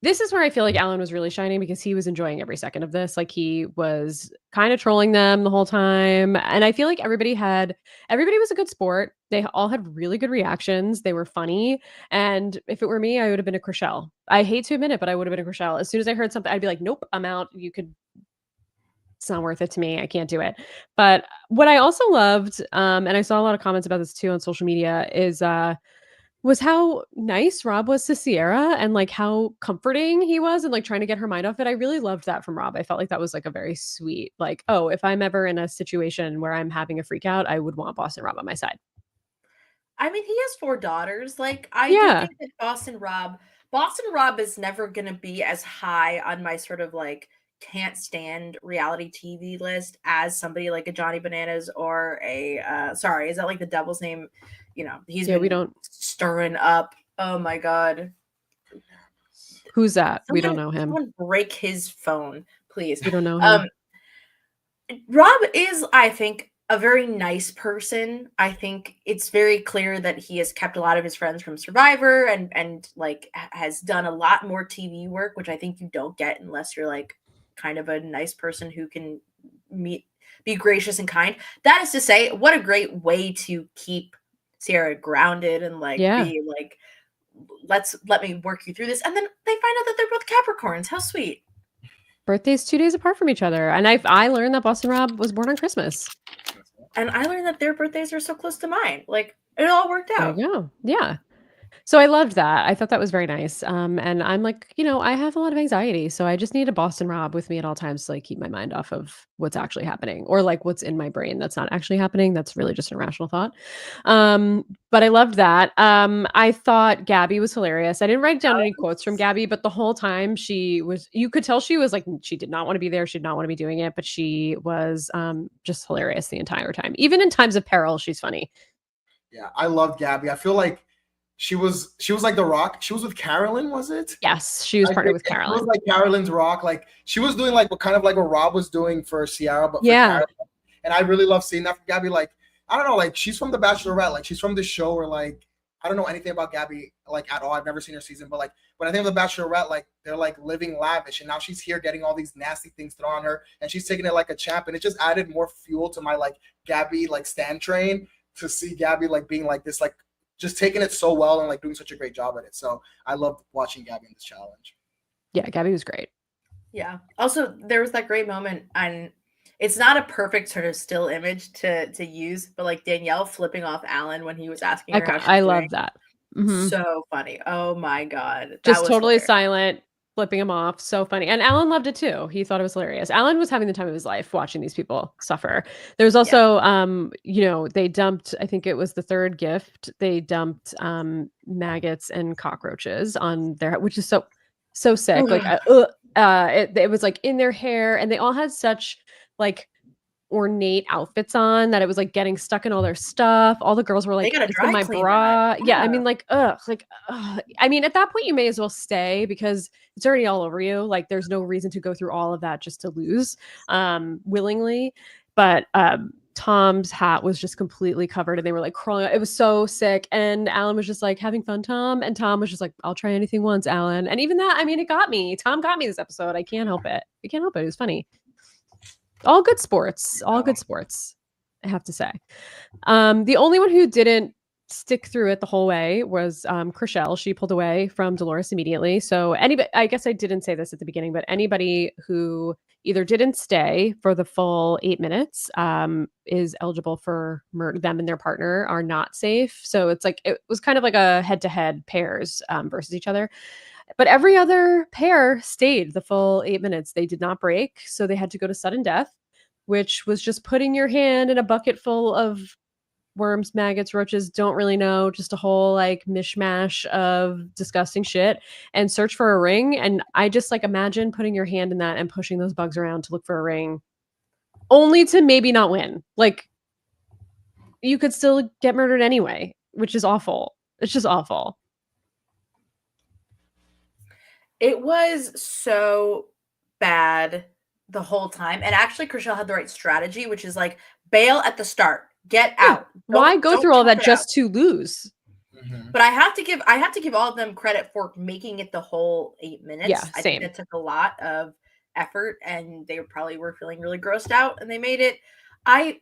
this is where I feel like Alan was really shining because he was enjoying every second of this. Like he was kind of trolling them the whole time. And I feel like everybody was a good sport. They all had really good reactions. They were funny. And if it were me, I would have been a Chriselle. I hate to admit it, but I would have been a Chriselle. As soon as I heard something, I'd be like, nope, I'm out. It's not worth it to me. I can't do it. But what I also loved, and I saw a lot of comments about this too on social media, was how nice Rob was to Sierra and like how comforting he was and like trying to get her mind off it. I really loved that from Rob. I felt like that was like a very sweet, like, oh, if I'm ever in a situation where I'm having a freak out, I would want Boston Rob on my side. I mean, he has 4 daughters. Like I do Yeah. think that Boston Rob is never gonna be as high on my sort of like can't stand reality TV list as somebody like a Johnny Bananas or a sorry, is that like the devil's name? You know, he's Yeah, been we don't. stirring up. Oh my god. Who's that? We don't know him. Someone break his phone, please. We don't know him. Rob is, I think, a very nice person. I think it's very clear that he has kept a lot of his friends from Survivor and like has done a lot more TV work, which I think you don't get unless you're like kind of a nice person who can be gracious and kind. That is to say, what a great way to keep Sierra grounded and like be like, let me work you through this. And then they find out that they're both Capricorns. How sweet. Birthdays 2 days apart from each other. And I learned that Boston Rob was born on Christmas. And I learned that their birthdays are so close to mine. Like it all worked out. There you go. Yeah. So I loved that. I thought that was very nice. And I'm like, I have a lot of anxiety, so I just need a Boston Rob with me at all times to like keep my mind off of what's actually happening or like what's in my brain that's not actually happening. That's really just an irrational thought. But I loved that. I thought Gabby was hilarious. I didn't write down any quotes from Gabby, but the whole time you could tell she was like, she did not want to be there. She did not want to be doing it, but she was just hilarious the entire time. Even in times of peril, she's funny. Yeah, I loved Gabby. I feel like she was like the Rock. She was with Carolyn, was it? Yes, she was partnered with Carolyn. She was like Carolyn's Rock. Like she was doing like what Rob was doing for Sierra, but for Yeah. Carolyn. And I really love seeing that from Gabby. Like I don't know, like she's from The Bachelorette. Like she's from this show where like I don't know anything about Gabby like at all. I've never seen her season, but like when I think of The Bachelorette, like they're like living lavish, and now she's here getting all these nasty things thrown on her, and she's taking it like a champ, and it just added more fuel to my like Gabby like stan train to see Gabby like being like this like. Just taking it so well and like doing such a great job at it. So I loved watching Gabby in this challenge. Yeah, Gabby was great. Yeah. Also, there was that great moment, and it's not a perfect sort of still image to use, but like Danielle flipping off Alan when he was asking her how she's I doing. love that. Mm-hmm. So funny. Oh my god. That Just was totally hilarious. silent, flipping him off. So funny. And Alan loved it too. He thought it was hilarious. Alan was having the time of his life watching these people suffer. There was also, they dumped, I think it was the third gift. They dumped maggots and cockroaches on their, which is so sick. Like, it was like in their hair, and they all had such like ornate outfits on that it was like getting stuck in all their stuff. All the girls were They like, gotta it's in dry my clean bra. that. Yeah. I Yeah. mean, like, ugh, I mean, at that point, you may as well stay because it's already all over you. Like, there's no reason to go through all of that just to lose willingly. But Tom's hat was just completely covered and they were like crawling. It was so sick. And Alan was just like, having fun, Tom. And Tom was just like, I'll try anything once, Alan. And even that, I mean, it got me. Tom got me this episode. I can't help it. I can't help it. It was funny. All good sports. All good sports, I have to say. The only one who didn't stick through it the whole way was Chriselle. She pulled away from Dolores immediately. So anybody, I guess I didn't say this at the beginning, but anybody who either didn't stay for the full 8 minutes is eligible for them and their partner are not safe. So it's like it was kind of like a head-to-head pairs versus each other. But every other pair stayed the full 8 minutes. They did not break, so they had to go to sudden death, which was just putting your hand in a bucket full of worms, maggots, roaches, don't really know, just a whole like mishmash of disgusting shit and search for a ring. And I just like imagine putting your hand in that and pushing those bugs around to look for a ring only to maybe not win. Like you could still get murdered anyway, which is awful. It's just awful. It was so bad the whole time. And actually, Chriselle had the right strategy, which is like bail at the start, get out. Why go through all that just to lose? But I have to give all of them credit for making it the whole 8 minutes. Yeah, I same. think that took a lot of effort, and they probably were feeling really grossed out, and they made it. I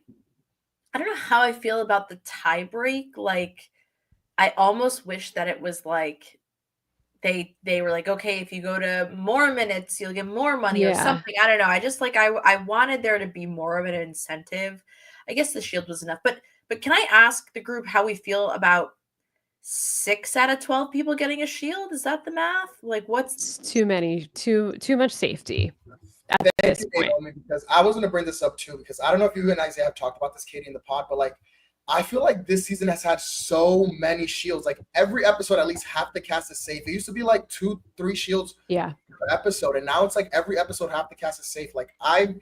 don't know how I feel about the tie break. Like, I almost wish that it was like they were like, okay, if you go to more minutes, you'll get more money or something. I don't know. I just like I wanted there to be more of an incentive. I guess the shield was enough, but can I ask the group how we feel about 6 out of 12 people getting a shield? Is that the math? Like, what's too many? Too much safety at this point. Naomi, because I was going to bring this up too, because I don't know if you and Isaiah have talked about this, Katie, in the pod, but like I feel like this season has had so many shields. Like every episode, at least half the cast is safe. It used to be like 2-3 shields per episode, and now it's like every episode half the cast is safe. Like I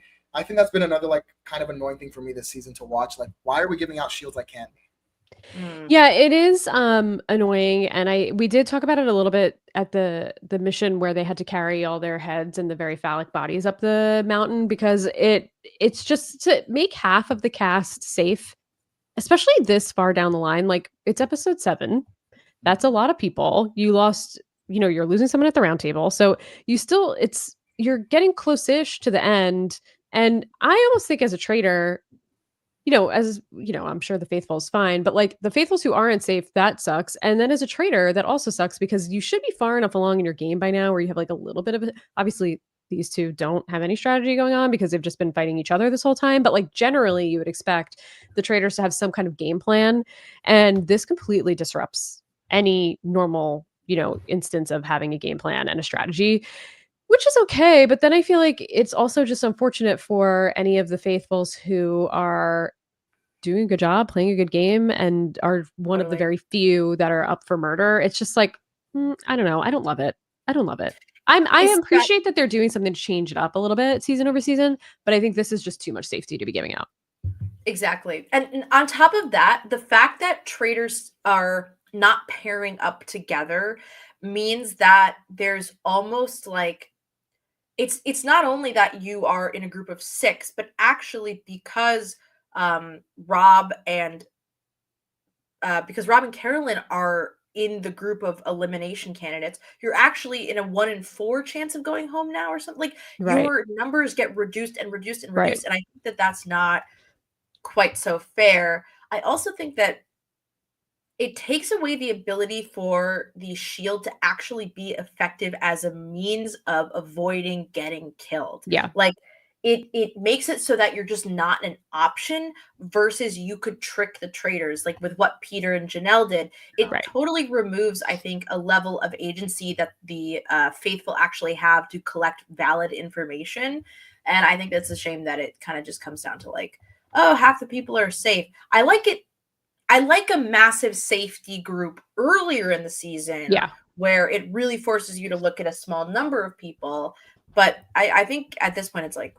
think that's been another like kind of annoying thing for me this season to watch. Like, why are we giving out shields like candy? Yeah, it is annoying, and we did talk about it a little bit at the mission where they had to carry all their heads and the very phallic bodies up the mountain because it's just to make half of the cast safe, especially this far down the line. Like it's episode 7. That's a lot of people. You lost, you're losing someone at the round table. So you're getting close-ish to the end. And I almost think as a traitor, I'm sure the faithful is fine, but like the faithfuls who aren't safe, that sucks. And then as a traitor, that also sucks because you should be far enough along in your game by now where you have like a little bit of it. Obviously, these two don't have any strategy going on because they've just been fighting each other this whole time. But like generally, you would expect the traitors to have some kind of game plan. And this completely disrupts any normal, instance of having a game plan and a strategy, which is okay. But then I feel like it's also just unfortunate for any of the faithfuls who are doing a good job, playing a good game, and are one of the very few that are up for murder. It's just like, I don't know. I don't love it. I appreciate that they're doing something to change it up a little bit season over season, but I think this is just too much safety to be giving out. Exactly. And on top of that, the fact that traitors are not pairing up together means that there's almost like it's not only that you are in a group of 6, but actually because Rob and Carolyn are in the group of elimination candidates, you're actually in a 1 in 4 chance of going home now or something. Like your numbers get reduced and reduced and reduced. And I think that that's not quite so fair. I also think that it takes away the ability for the shield to actually be effective as a means of avoiding getting killed. Yeah. Like it makes it so that you're just not an option versus you could trick the traitors, like with what Peter and Janelle did. It totally removes, I think, a level of agency that the faithful actually have to collect valid information. And I think that's a shame that it kind of just comes down to like, oh, half the people are safe. I like it. I like a massive safety group earlier in the season where it really forces you to look at a small number of people. But I think at this point, it's like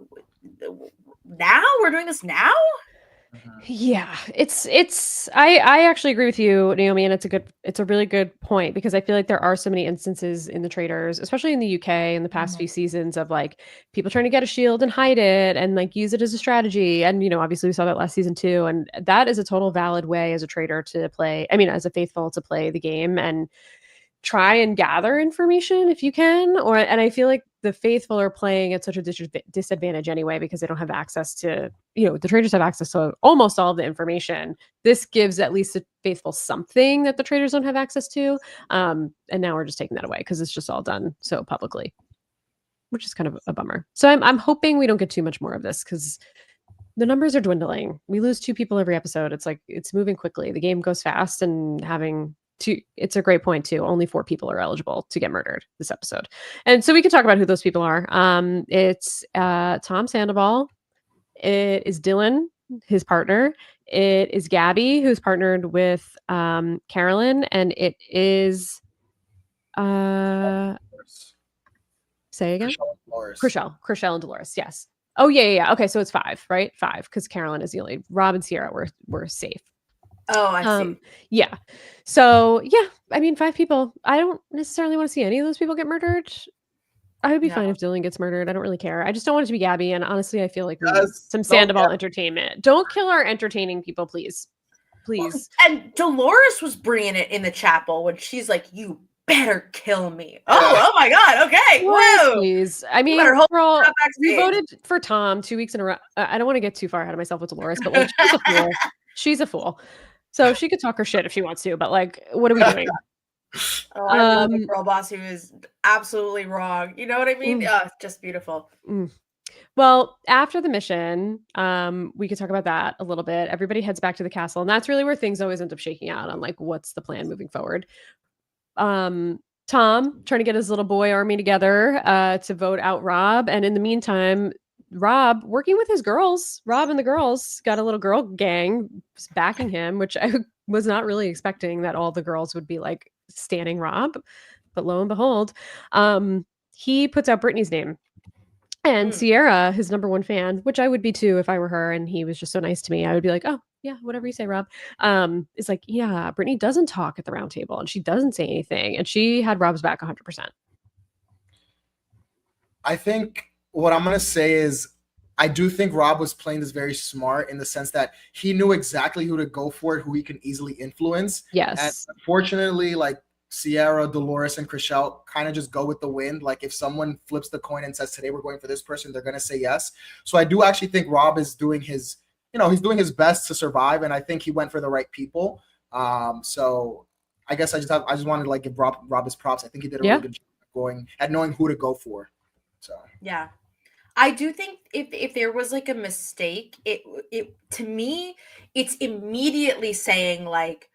now? We're doing this now? Yeah, I actually agree with you, Naomi, and it's a really good point because I feel like there are so many instances in the Traitors, especially in the UK in the past few seasons of like people trying to get a shield and hide it and like use it as a strategy. And obviously we saw that last season too. And that is a total valid way as a traitor to play, I mean, as a faithful to play the game and try and gather information if you can. And I feel like the faithful are playing at such a disadvantage anyway because they don't have access to, the traders have access to almost all of the information. This gives at least the faithful something that the traders don't have access to. And now we're just taking that away because it's just all done so publicly, which is kind of a bummer. So I'm hoping we don't get too much more of this because the numbers are dwindling. We lose 2 people every episode. It's like it's moving quickly. The game goes fast, and it's a great point too. Only 4 people are eligible to get murdered this episode. And so we can talk about who those people are. It's Tom Sandoval. It is Dylan, his partner. It is Gabby, who's partnered with Carolyn, and it is say again? Chrishell and Dolores. Yes. Oh yeah. Okay, so it's 5, right? 5, because Carolyn is the only. Rob and Sierra were safe. Oh, I see. Yeah. So yeah, I mean, 5 people. I don't necessarily want to see any of those people get murdered. I would be fine if Dylan gets murdered. I don't really care. I just don't want it to be Gabby. And honestly, I feel like we need some Sandoval entertainment. Don't kill our entertaining people, please. Please. Well, and Dolores was bringing it in the chapel when she's like, "You better kill me." Oh my God. Okay. Whoa. Please. I mean, girl, we voted for Tom 2 weeks in a row. I don't want to get too far ahead of myself with Dolores, but like, she's a fool. She's a fool. So she could talk her shit if she wants to, but like, what are we doing? Oh, I love a girl boss who is absolutely wrong. You know what I mean? Oh, just beautiful. Well, after the mission, we could talk about that a little bit. Everybody heads back to the castle, and that's really where things always end up shaking out on like what's the plan moving forward. Tom trying to get his little boy army together to vote out Rob, and in the meantime, Rob working with his girls. Rob and the girls got a little girl gang backing him, which I was not really expecting that all the girls would be like standing Rob, but lo and behold, he puts out Brittany's name. And Sierra, his #1 fan, which I would be too if I were her and he was just so nice to me, I would be like, oh, yeah, whatever you say, Rob. It's like, yeah, Brittany doesn't talk at the round table and she doesn't say anything. And she had Rob's back 100%. I think what I'm going to say is I do think Rob was playing this very smart in the sense that he knew exactly who to go for, who he can easily influence. Yes. And unfortunately, like Sierra, Dolores, and Chrishell kind of just go with the wind. Like if someone flips the coin and says, today we're going for this person, they're going to say yes. So I do actually think Rob is doing his, he's doing his best to survive. And I think he went for the right people. So I guess I just wanted to like give Rob his props. I think he did a really good job going at knowing who to go for. So yeah. I do think if there was like a mistake, it to me, it's immediately saying like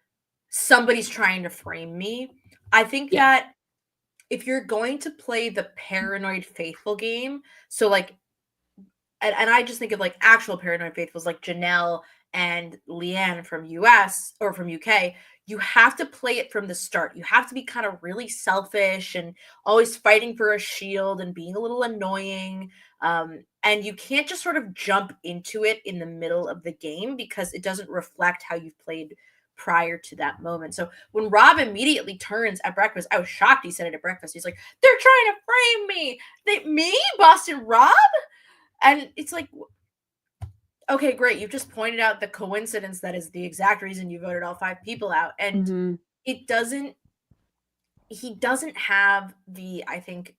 somebody's trying to frame me. I think that if you're going to play the paranoid faithful game, so like, and I just think of like actual paranoid faithfuls like Janelle and Leanne from US or from UK, you have to play it from the start. You have to be kind of really selfish and always fighting for a shield and being a little annoying. And you can't just sort of jump into it in the middle of the game because it doesn't reflect how you've played prior to that moment. So when Rob immediately turns at breakfast, I was shocked he said it at breakfast. He's like, they're trying to frame me. Me? Boston Rob? And it's like, okay, great. You've just pointed out the coincidence that is the exact reason you voted all 5 people out. And he doesn't have the, I think,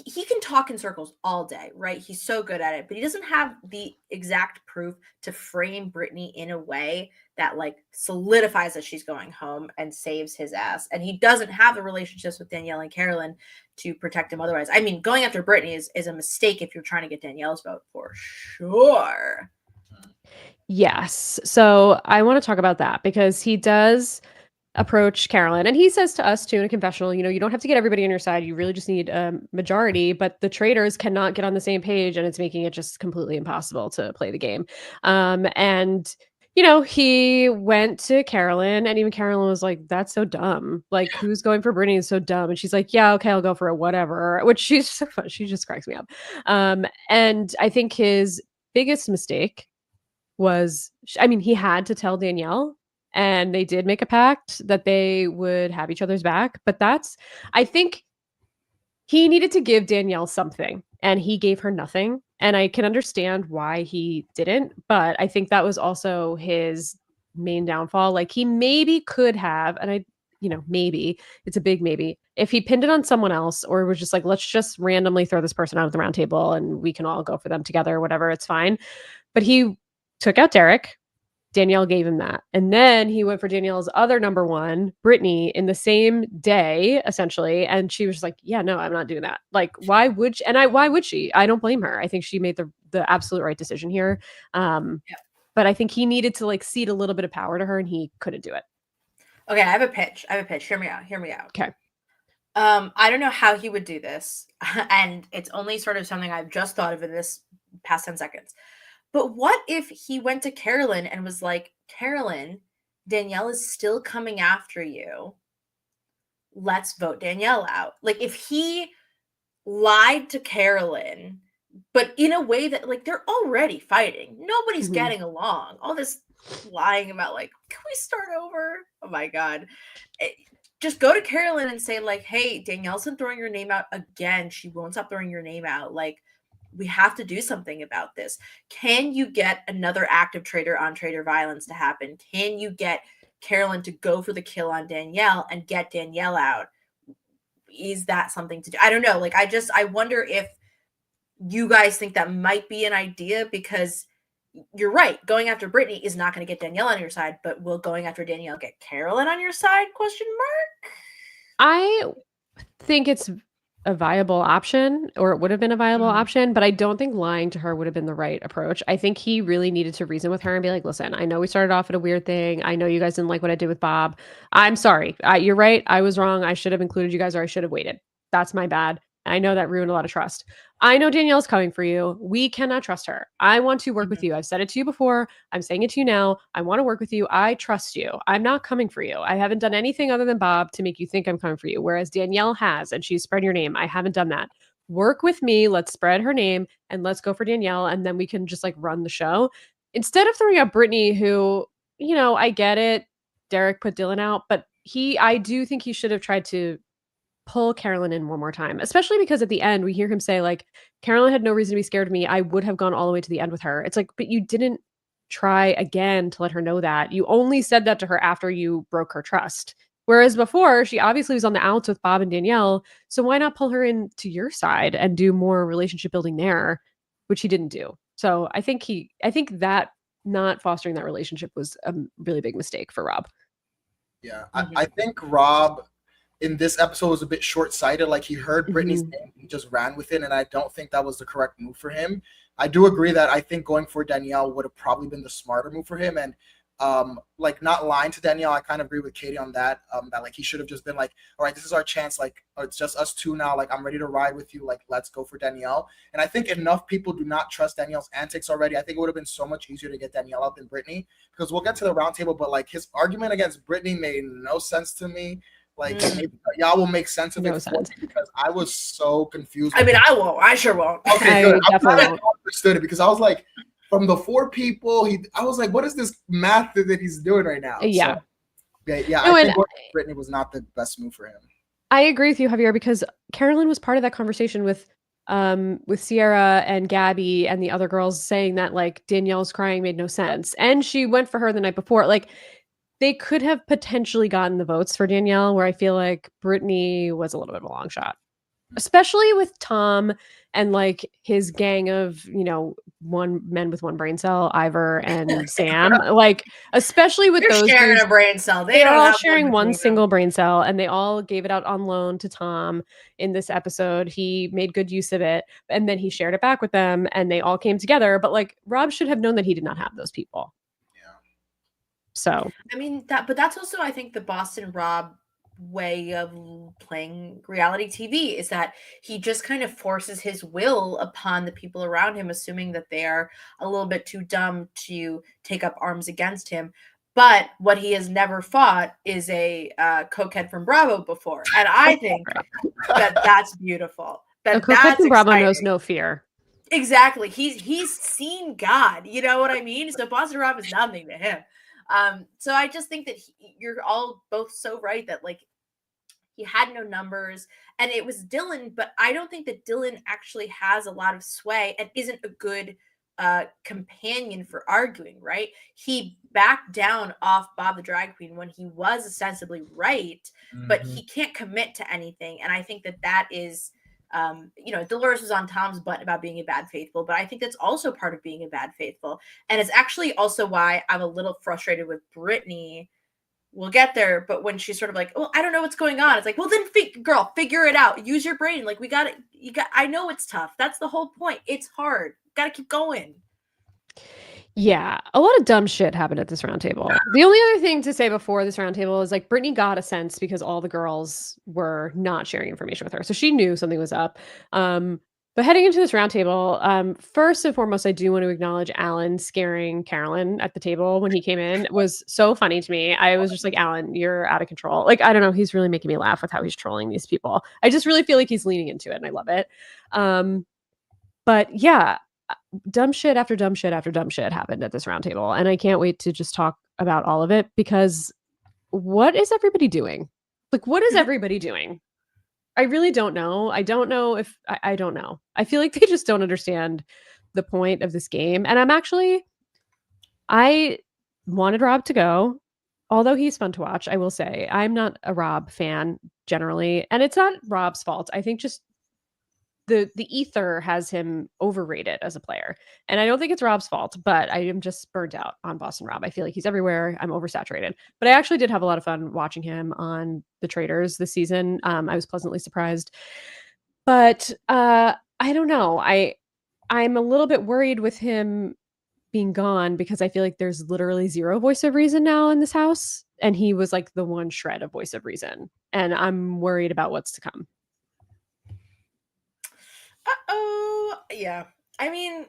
he can talk in circles all day, right? He's so good at it, but he doesn't have the exact proof to frame Brittany in a way that like solidifies that she's going home and saves his ass. And he doesn't have the relationships with Danielle and Carolyn to protect him otherwise. I mean, going after Brittany is a mistake if you're trying to get Danielle's vote for sure. Yes. So I want to talk about that because he does approach Carolyn and he says to us too in a confessional, you don't have to get everybody on your side. You really just need a majority, but the traitors cannot get on the same page and it's making it just completely impossible to play the game. And he went to Carolyn and even Carolyn was like, that's so dumb. Like who's going for Brittany is so dumb. And she's like, yeah, okay, I'll go for it, whatever, which she's so fun. She just cracks me up. And I think his biggest mistake was, I mean, he had to tell Danielle, and they did make a pact that they would have each other's back. But I think he needed to give Danielle something, and he gave her nothing. And I can understand why he didn't, but I think that was also his main downfall. Like, he maybe could have, and maybe it's a big maybe, if he pinned it on someone else or was just like, let's just randomly throw this person out of the round table and we can all go for them together or whatever, it's fine. But he took out Derek. Danielle gave him that. And then he went for Danielle's other number one, Brittany, in the same day, essentially. And she was just like, yeah, no, I'm not doing that. Like, why would she? Why would she? I don't blame her. I think she made the absolute right decision here. But I think he needed to like cede a little bit of power to her, and he couldn't do it. Okay, I have a pitch. Hear me out. Okay. I don't know how he would do this. And it's only sort of something I've just thought of in this past 10 seconds. But what if he went to Carolyn and was like, Carolyn, Danielle is still coming after you. Let's vote Danielle out. Like, if he lied to Carolyn, but in a way that, like, they're already fighting. Nobody's getting along. All this lying about, like, can we start over? Oh, my God. Just go to Carolyn and say, like, hey, Danielle's been throwing your name out again. She won't stop throwing your name out. Like, we have to do something about this. Can you get another act of traitor on traitor violence to happen? Can you get Carolyn to go for the kill on Danielle and get Danielle out? Is that something to do? I don't know. Like, I wonder if you guys think that might be an idea, because you're right. Going after Brittany is not going to get Danielle on your side, but will going after Danielle get Carolyn on your side? Question mark. I think it's a viable option, or it would have been a viable option, but I don't think lying to her would have been the right approach. I think he really needed to reason with her and be like, listen, I know we started off at a weird thing. I know you guys didn't like what I did with Bob. I'm sorry. You're right. I was wrong. I should have included you guys, or I should have waited. That's my bad. I know that ruined a lot of trust. I know Danielle's coming for you. We cannot trust her. I want to work with you. I've said it to you before. I'm saying it to you now. I want to work with you. I trust you. I'm not coming for you. I haven't done anything other than Bob to make you think I'm coming for you. Whereas Danielle has, and she's spread your name. I haven't done that. Work with me. Let's spread her name and let's go for Danielle. And then we can just like run the show. Instead of throwing out Brittany, who, I get it. Derek put Dylan out, but I do think he should have tried to pull Carolyn in one more time, especially because at the end we hear him say, like, Carolyn had no reason to be scared of me. I would have gone all the way to the end with her. It's like, but you didn't try again to let her know that. You only said that to her after you broke her trust. Whereas before, she obviously was on the outs with Bob and Danielle. So why not pull her into your side and do more relationship building there, which he didn't do. So I think that not fostering that relationship was a really big mistake for Rob. Yeah, I think Rob in this episode was a bit short-sighted. Like, he heard Brittany's name, he just ran with it, and I don't think that was the correct move for him. I do agree that I think going for Danielle would have probably been the smarter move for him, and like, not lying to Danielle, I kind of agree with Katie on that. That like he should have just been like, all right, this is our chance. Like, it's just us two now. Like, I'm ready to ride with you. Like, let's go for Danielle. And I think enough people do not trust Danielle's antics already. I think it would have been so much easier to get Danielle out than Brittany, because we'll get to the round table. But like, his argument against Brittany made no sense to me. Like, maybe y'all will make sense of it for me, because I was so confused. I mean, I won't. I sure won't. Okay, good. I'm glad I understood it, because I was like, from the 4 people, I was like, what is this math that he's doing right now? Yeah. So, yeah. I think Brittany was not the best move for him. I agree with you, Javier, because Carolyn was part of that conversation with Sierra and Gabby and the other girls, saying that like Danielle's crying made no sense. And she went for her the night before. Like, they could have potentially gotten the votes for Danielle, where I feel like Brittany was a little bit of a long shot, especially with Tom and like his gang of, men with one brain cell, Ivor and Sam. Like, especially with those sharing a brain cell. They're all sharing one single brain cell, and they all gave it out on loan to Tom in this episode. He made good use of it, and then he shared it back with them, and they all came together. But like, Rob should have known that he did not have those people. So, I mean, but that's also, I think, the Boston Rob way of playing reality TV, is that he just kind of forces his will upon the people around him, assuming that they are a little bit too dumb to take up arms against him. But what he has never fought is a cokehead from Bravo before. And I think that that's beautiful. A cokehead from Bravo knows no fear. Exactly. He's seen God. You know what I mean? So Boston Rob is nothing to him. So I just think that you're all both so right that like he had no numbers and it was Dylan, but I don't think that Dylan actually has a lot of sway and isn't a good companion for arguing, right? He backed down off Bob the Drag Queen when he was ostensibly right, but he can't commit to anything. And I think that that is, you know, Dolores was on Tom's butt about being a bad faithful, but I think that's also part of being a bad faithful. And it's actually also why I'm a little frustrated with Brittany. We'll get there, but when she's sort of like, "Oh, I don't know what's going on," it's like, "Well, then, girl, figure it out. Use your brain. Like, we got it. You got. I know it's tough. That's the whole point. It's hard. Got to keep going." Yeah, a lot of dumb shit happened at this roundtable. The only other thing to say before this roundtable is like Brittany got a sense because all the girls were not sharing information with her, so she knew something was up. But heading into this roundtable, first and foremost, I do want to acknowledge Alan scaring Carolyn at the table when he came in. It was so funny to me. I was just like, Alan, you're out of control. Like, I don't know, he's really making me laugh with how he's trolling these people. I just really feel like he's leaning into it, and I love it. But yeah, dumb shit after dumb shit after dumb shit happened at this roundtable, and I can't wait to just talk about all of it because what is everybody doing? Like, what is everybody doing? I really don't know. I don't know if I don't know. I feel like they just don't understand the point of this game. And I wanted Rob to go, although he's fun to watch. I will say I'm not a Rob fan generally, and it's not Rob's fault. I think just the ether has him overrated as a player, and I don't think it's Rob's fault. But I am just burnt out on Boston Rob. I feel like he's everywhere. I'm oversaturated. But I actually did have a lot of fun watching him on the Traitors this season. I was pleasantly surprised, but I don't know. I'm a little bit worried with him being gone because I feel like there's literally zero voice of reason now in this house, and he was like the one shred of voice of reason, and I'm worried about what's to come. Yeah. I mean,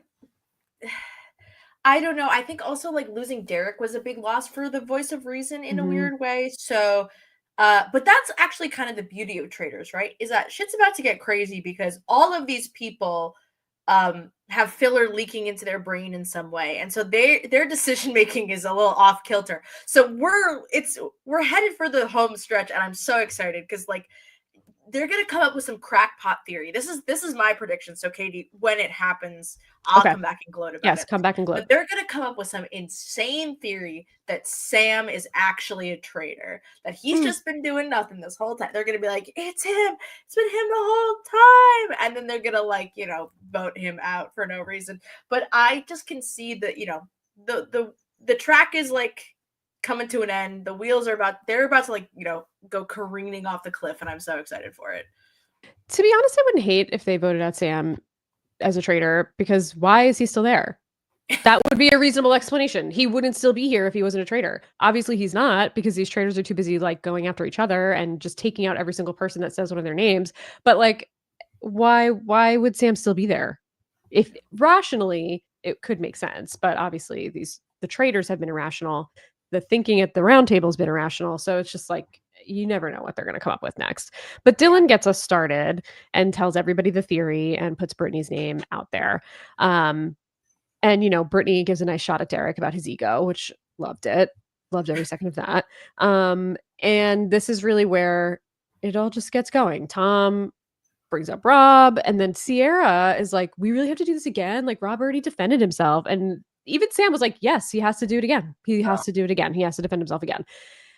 I don't know. I think also like losing Derek was a big loss for the voice of reason in a weird way. So, but that's actually kind of the beauty of Traitors, right? Is that shit's about to get crazy because all of these people have filler leaking into their brain in some way, and so their decision making is a little off kilter. So we're headed for the home stretch, and I'm so excited because like they're gonna come up with some crackpot theory. This is my prediction. So Katie, when it happens, I'll come back and gloat about it. Yes, come back and gloat. But they're gonna come up with some insane theory that Sam is actually a traitor, that he's just been doing nothing this whole time. They're gonna be like, it's him, it's been him the whole time. And then they're gonna like, you know, vote him out for no reason. But I just can see that, you know, the track is like coming to an end. The wheels are about to like, you know, go careening off the cliff, and I'm so excited for it. To be honest, I wouldn't hate if they voted out Sam as a traitor, because why is he still there? That would be a reasonable explanation. He wouldn't still be here if he wasn't a traitor. Obviously he's not, because these traitors are too busy like going after each other and just taking out every single person that says one of their names. But like, why would Sam still be there? If rationally it could make sense, but obviously the traitors have been irrational. The thinking at the round table has been irrational. So it's just like, you never know what they're going to come up with next. But Dylan gets us started and tells everybody the theory and puts Brittany's name out there. And, you know, Brittany gives a nice shot at Derek about his ego, which loved it. Loved every second of that. And this is really where it all just gets going. Tom brings up Rob, and then Sierra is like, we really have to do this again? Like, Rob already defended himself. And even Sam was like, yes, he has to do it again. He has to do it again. He has to defend himself again.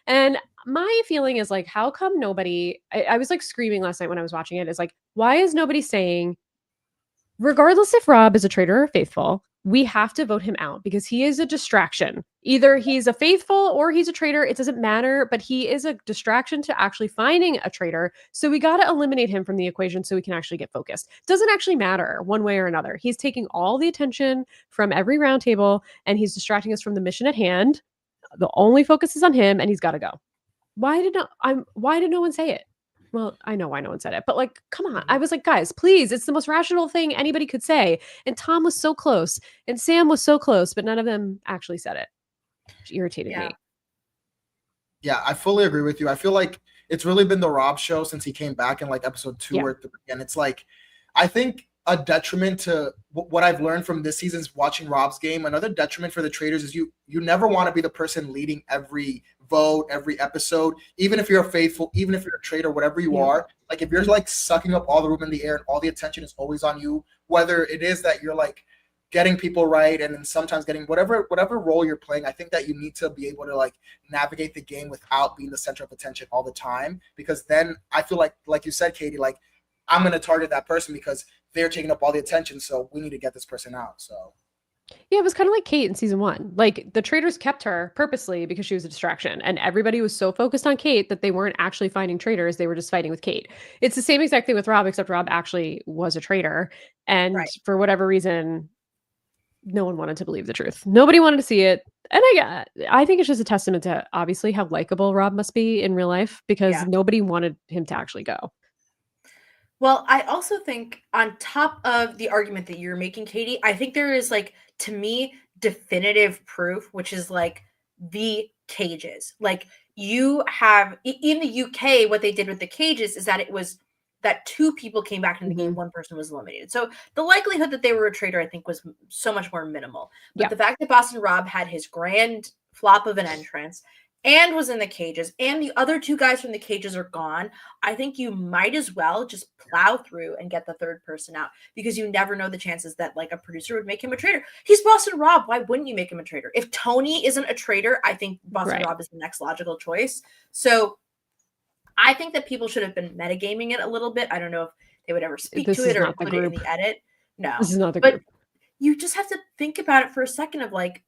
And my feeling is like, how come nobody, I was like screaming last night when I was watching it, is like, why is nobody saying, regardless if Rob is a traitor or faithful, we have to vote him out because he is a distraction. Either he's a faithful or he's a traitor. It doesn't matter, but he is a distraction to actually finding a traitor. So we got to eliminate him from the equation so we can actually get focused. It doesn't actually matter one way or another. He's taking all the attention from every roundtable and he's distracting us from the mission at hand. The only focus is on him and he's got to go. Why did no one say it? Well, I know why no one said it, but like, come on. I was like, guys, please, it's the most rational thing anybody could say. And Tom was so close and Sam was so close, but none of them actually said it. Which irritated me. Yeah, I fully agree with you. I feel like it's really been the Rob show since he came back in like episode 2 or 3. And it's like, I think a detriment to what I've learned from this season's watching Rob's game. Another detriment for the Traitors is you never want to be the person leading every vote, every episode, even if you're a faithful, even if you're a traitor, whatever you are. Like if you're like sucking up all the room in the air and all the attention is always on you, whether it is that you're like getting people right and then sometimes getting whatever role you're playing, I think that you need to be able to like navigate the game without being the center of attention all the time, because then I feel like you said, Katie, like I'm going to target that person because they're taking up all the attention, so we need to get this person out. So yeah, it was kind of like Kate in season 1. Like the Traitors kept her purposely because she was a distraction, and everybody was so focused on Kate that they weren't actually finding traitors. They were just fighting with Kate. It's the same exact thing with Rob, except Rob actually was a traitor. And for whatever reason, no one wanted to believe the truth. Nobody wanted to see it. And I think it's just a testament to obviously how likable Rob must be in real life, because nobody wanted him to actually go. Well, I also think on top of the argument that you're making, Katie, I think there is like, to me, definitive proof, which is like the cages. Like you have in the UK, what they did with the cages is that it was that 2 people came back into the game, 1 person was eliminated. So the likelihood that they were a traitor, I think, was so much more minimal. But the fact that Boston Rob had his grand flop of an entrance and was in the cages, and the other 2 guys from the cages are gone, I think you might as well just plow through and get the 3rd person out, because you never know the chances that like a producer would make him a traitor. He's Boston Rob. Why wouldn't you make him a traitor? If Tony isn't a traitor, I think Boston Rob is the next logical choice. So I think that people should have been metagaming it a little bit. I don't know if they would ever speak to it or put it in the edit. No, this is not the group. You just have to think about it for a second of like,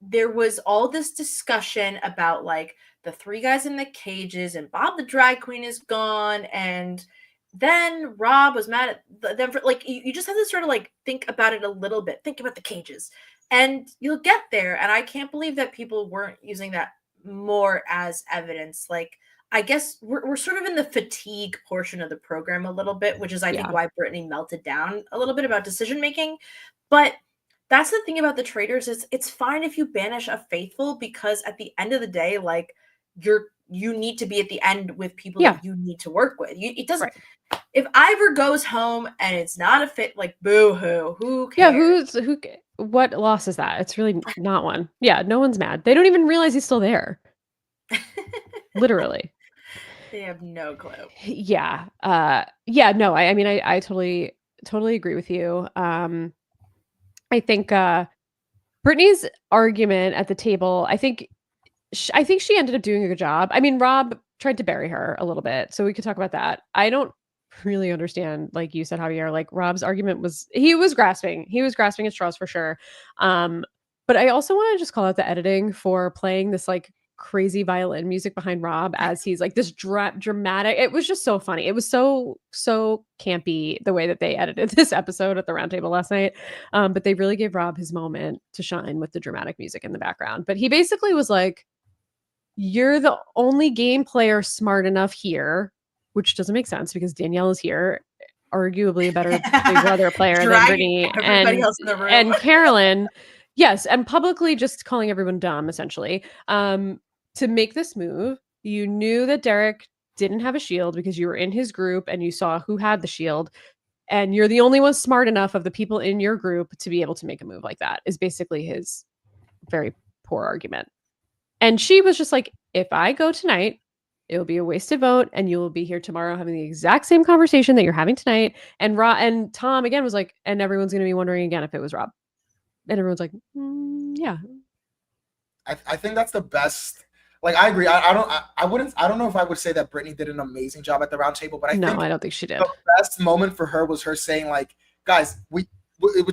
there was all this discussion about like the 3 guys in the cages and Bob the drag queen is gone. And then Rob was mad at them for like, you just have to sort of like think about it a little bit, think about the cages and you'll get there. And I can't believe that people weren't using that more as evidence. Like, I guess we're sort of in the fatigue portion of the program a little bit, which is, I think, why Brittany melted down a little bit about decision-making. But that's the thing about the Traitors is it's fine if you banish a faithful, because at the end of the day, like you need to be at the end with people that you need to work with. It doesn't. If Ivor goes home and it's not a fit, like boo-hoo, who cares? Yeah, what loss is that? It's really not one. Yeah, no one's mad. They don't even realize he's still there. Literally. They have no clue. Yeah. No, I mean, I totally agree with you. I think Brittany's argument at the table, I think she ended up doing a good job. I mean, Rob tried to bury her a little bit, so we could talk about that. I don't really understand, like you said, Javier, like Rob's argument was grasping at straws for sure. But I also want to just call out the editing for playing this like crazy violin music behind Rob as he's like this dramatic. It was just so funny. It was so campy the way that they edited this episode at the roundtable last night. But they really gave Rob his moment to shine with the dramatic music in the background. But he basically was like, "You're the only game player smart enough here," which doesn't make sense because Danielle is here, arguably a better Big Brother player than Brittany and Carolyn. Yes, and publicly just calling everyone dumb, essentially. To make this move, you knew that Derek didn't have a shield because you were in his group and you saw who had the shield. And you're the only one smart enough of the people in your group to be able to make a move like that, is basically his very poor argument. And she was just like, if I go tonight, it'll be a wasted vote and you will be here tomorrow having the exact same conversation that you're having tonight. And Tom again was like, and everyone's going to be wondering again if it was Rob. And everyone's like, yeah. I think that's the best. Like, I agree. I don't know if I would say that Brittany did an amazing job at the round table, but I don't think she did. The best moment for her was her saying, like, guys, which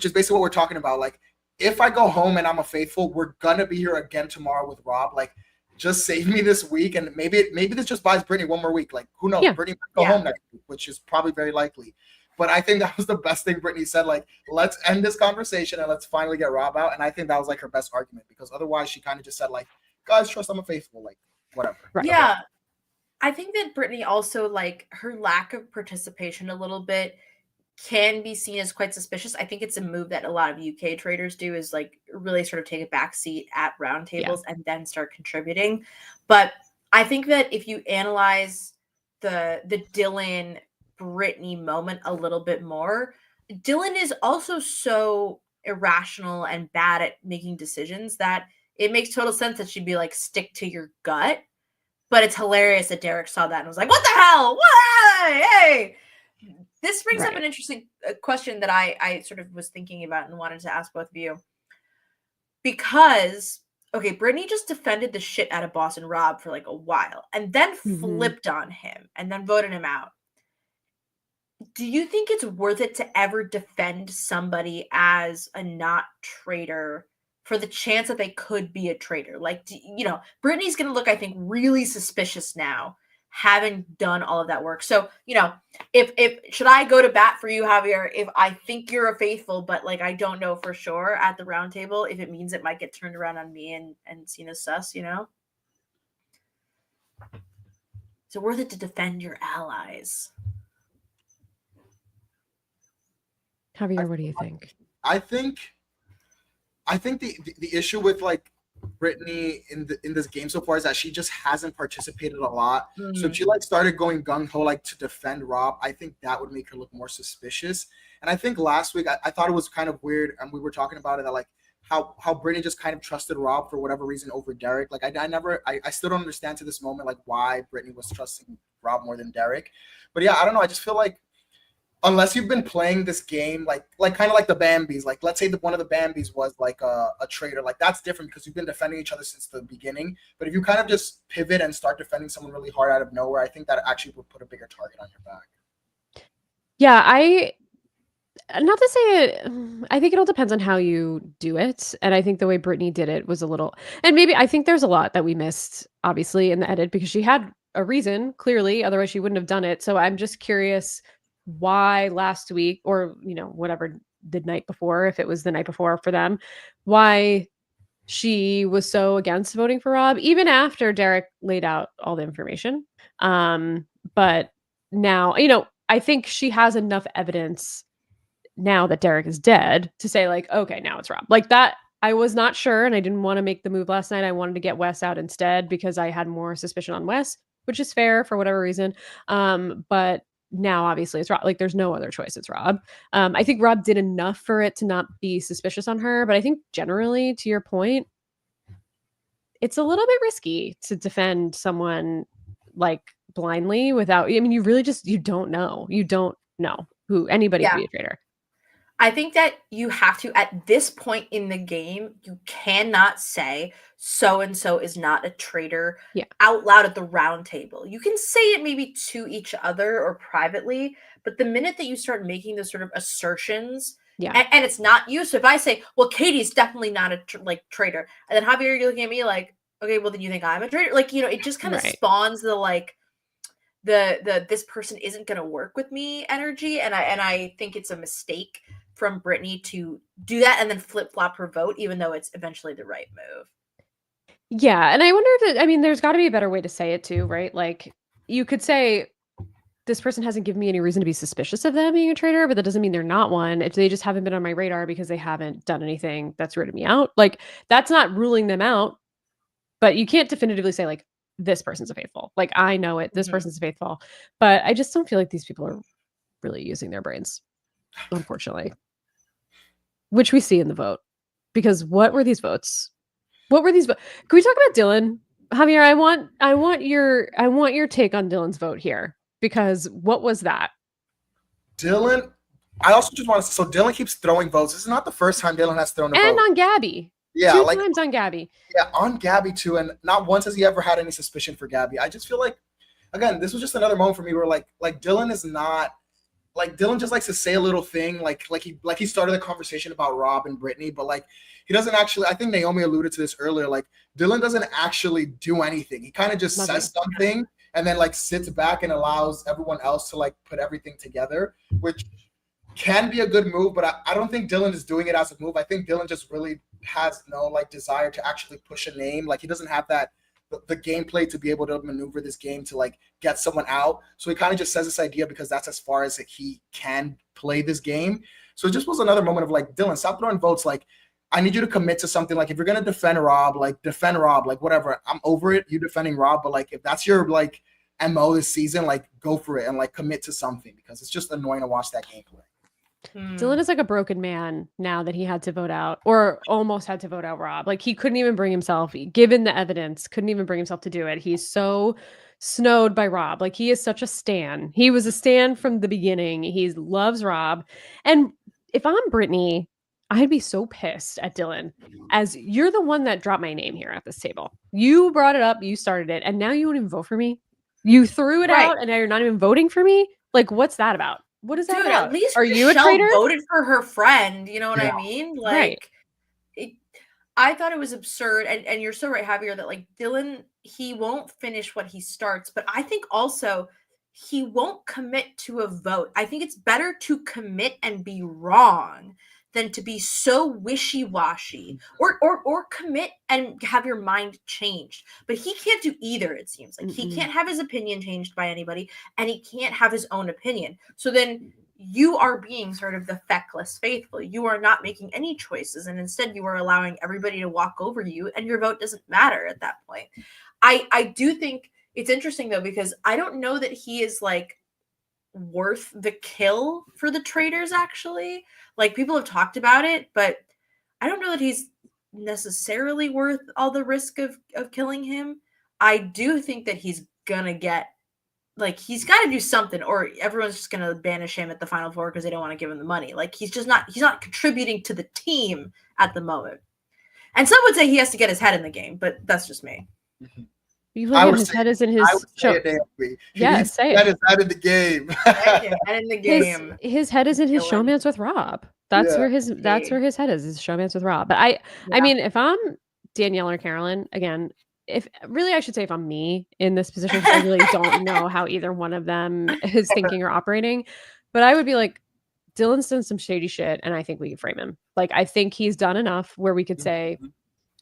is basically what we're talking about. Like, if I go home and I'm a faithful, we're gonna be here again tomorrow with Rob. Like, just save me this week, and maybe this just buys Brittany 1 more week. Like, who knows? Yeah. Brittany might go home next week, which is probably very likely. But I think that was the best thing Brittany said. Like, let's end this conversation and let's finally get Rob out. And I think that was like her best argument, because otherwise she kind of just said, like, guys, trust I'm a faithful, like, whatever. Right. Yeah. I think that Brittany also, like, her lack of participation a little bit can be seen as quite suspicious. I think it's a move that a lot of UK traders do, is like really sort of take a back seat at roundtables and then start contributing. But I think that if you analyze the Dylan Brittany moment a little bit more, Dylan is also so irrational and bad at making decisions that it makes total sense that she'd be like, stick to your gut. But it's hilarious that Derek saw that and was like, what the hell? What? Hey! This brings up an interesting question that I sort of was thinking about and wanted to ask both of you. Because, okay, Brittany just defended the shit out of Boss and Rob for like a while and then flipped on him and then voted him out. Do you think it's worth it to ever defend somebody as a not traitor for the chance that they could be a traitor? Like, Brittany's going to look, I think, really suspicious now, having done all of that work. So, if should I go to bat for you, Javier, if I think you're a faithful, but like I don't know for sure at the round table, if it means it might get turned around on me and seen as sus, Is it worth it to defend your allies? Javier, what do you think? I think the issue with like Brittany in this game so far is that she just hasn't participated a lot. So if she like started going gung-ho like to defend Rob, I think that would make her look more suspicious. And I think last week I thought it was kind of weird, and we were talking about it, that like how Brittany just kind of trusted Rob for whatever reason over Derek. Like I still don't understand to this moment like why Brittany was trusting Rob more than Derek. But yeah, I don't know. I just feel like unless you've been playing this game like kind of like the Bambis, like let's say one of the Bambis was like a traitor, like that's different because you've been defending each other since the beginning. But if you kind of just pivot and start defending someone really hard out of nowhere, I think that actually would put a bigger target on your back. Yeah, not to say it, I think it all depends on how you do it. And I think the way Brittany did it was a little, and maybe I think there's a lot that we missed, obviously, in the edit because she had a reason, clearly, otherwise she wouldn't have done it. So I'm just curious why last week, or whatever the night before, if it was the night before for them, why she was so against voting for Rob, even after Derek laid out all the information. But now, I think she has enough evidence now that Derek is dead to say like, okay, now it's Rob. Like that, I was not sure, and I didn't want to make the move last night. I wanted to get Wes out instead because I had more suspicion on Wes, which is fair for whatever reason. But now obviously it's Rob. Like there's no other choice. It's Rob. I think Rob did enough for it to not be suspicious on her, but I think generally, to your point, it's a little bit risky to defend someone like blindly without, you really just, you don't know who anybody could be a traitor. I think that you have to, at this point in the game, you cannot say so-and-so is not a traitor out loud at the round table. You can say it maybe to each other or privately, but the minute that you start making those sort of assertions, and it's not you. So if I say, well, Katie's definitely not a traitor, and then Javier, you're looking at me like, okay, well, then you think I'm a traitor? Like, it just kind of spawns the like, the this person isn't going to work with me energy. And I think it's a mistake from Brittany to do that and then flip-flop her vote, even though it's eventually the right move. Yeah, and I wonder if there's got to be a better way to say it too, right? Like, you could say, this person hasn't given me any reason to be suspicious of them being a traitor, but that doesn't mean they're not one. If they just haven't been on my radar because they haven't done anything that's rooted me out, like, that's not ruling them out. But you can't definitively say, like, this person's a faithful. Like, I know it, this person's a faithful. But I just don't feel like these people are really using their brains, unfortunately. Which we see in the vote. Because what were these votes? Can we talk about Dylan? Javier, I want your take on Dylan's vote here. Because what was that? Dylan, I also just want to say, so Dylan keeps throwing votes. This is not the first time Dylan has thrown a vote. And on Gabby. Yeah, 2 times on Gabby. Yeah, on Gabby too. And not once has he ever had any suspicion for Gabby. I just feel like, again, this was just another moment for me where like Dylan is not, like Dylan just likes to say a little thing, like he started the conversation about Rob and Brittany, but like he doesn't actually. I think Naomi alluded to this earlier. Like Dylan doesn't actually do anything. He kind of just says something and then like sits back and allows everyone else to like put everything together, which can be a good move. But I don't think Dylan is doing it as a move. I think Dylan just really has no like desire to actually push a name. Like he doesn't have that. The gameplay to be able to maneuver this game to like get someone out. So he kind of just says this idea because that's as far as he can play this game. So it just was another moment of like, Dylan, stop throwing votes. Like, I need you to commit to something. Like if you're going to defend Rob, like whatever, I'm over it. You defending Rob. But like, if that's your like MO this season, like go for it and like commit to something because it's just annoying to watch that gameplay. Dylan is like a broken man now that he had to vote out or almost had to vote out Rob. Like he couldn't even bring himself, given the evidence, couldn't even bring himself to do it. He's so snowed by Rob. Like he is such a stan. He was a stan from the beginning. He loves Rob. And if I'm Brittany, I'd be so pissed at Dylan as you're the one that dropped my name here at this table. You brought it up, you started it, and now you won't even vote for me. You threw it out and now you're not even voting for me. Like, what's that about? What is that about? At least are you a Michelle traitor? voted for her friend. You know what I mean? Like, I thought it was absurd. And you're so right, Javier, that like Dylan, he won't finish what he starts. But I think also he won't commit to a vote. I think it's better to commit and be wrong than to be so wishy-washy or commit and have your mind changed. But he can't do either, it seems like. He can't have his opinion changed by anybody, and he can't have his own opinion. So then you are being sort of the feckless faithful. You are not making any choices, and instead you are allowing everybody to walk over you, and your vote doesn't matter at that point. I do think it's interesting, though, because I don't know that he is, like, worth the kill for the traitors, actually. Like, people have talked about it, but I don't know that he's necessarily worth all the risk of killing him. I do think that he's gonna get, like, he's got to do something, or everyone's just gonna banish him at the Final Four because they don't want to give him the money. Like, he's not contributing to the team at the moment. And some would say he has to get his head in the game, but that's just me. You look at his head is in his show. Yeah, say it. His head in the game. Head in the game. His head is in his showmance with Rob. That's where his head is showmance with Rob. But I mean, if I'm Danielle or Carolyn, again, if I'm me in this position, I really don't know how either one of them is thinking or operating. But I would be like, Dylan's done some shady shit, and I think we can frame him. Like, I think he's done enough where we could say,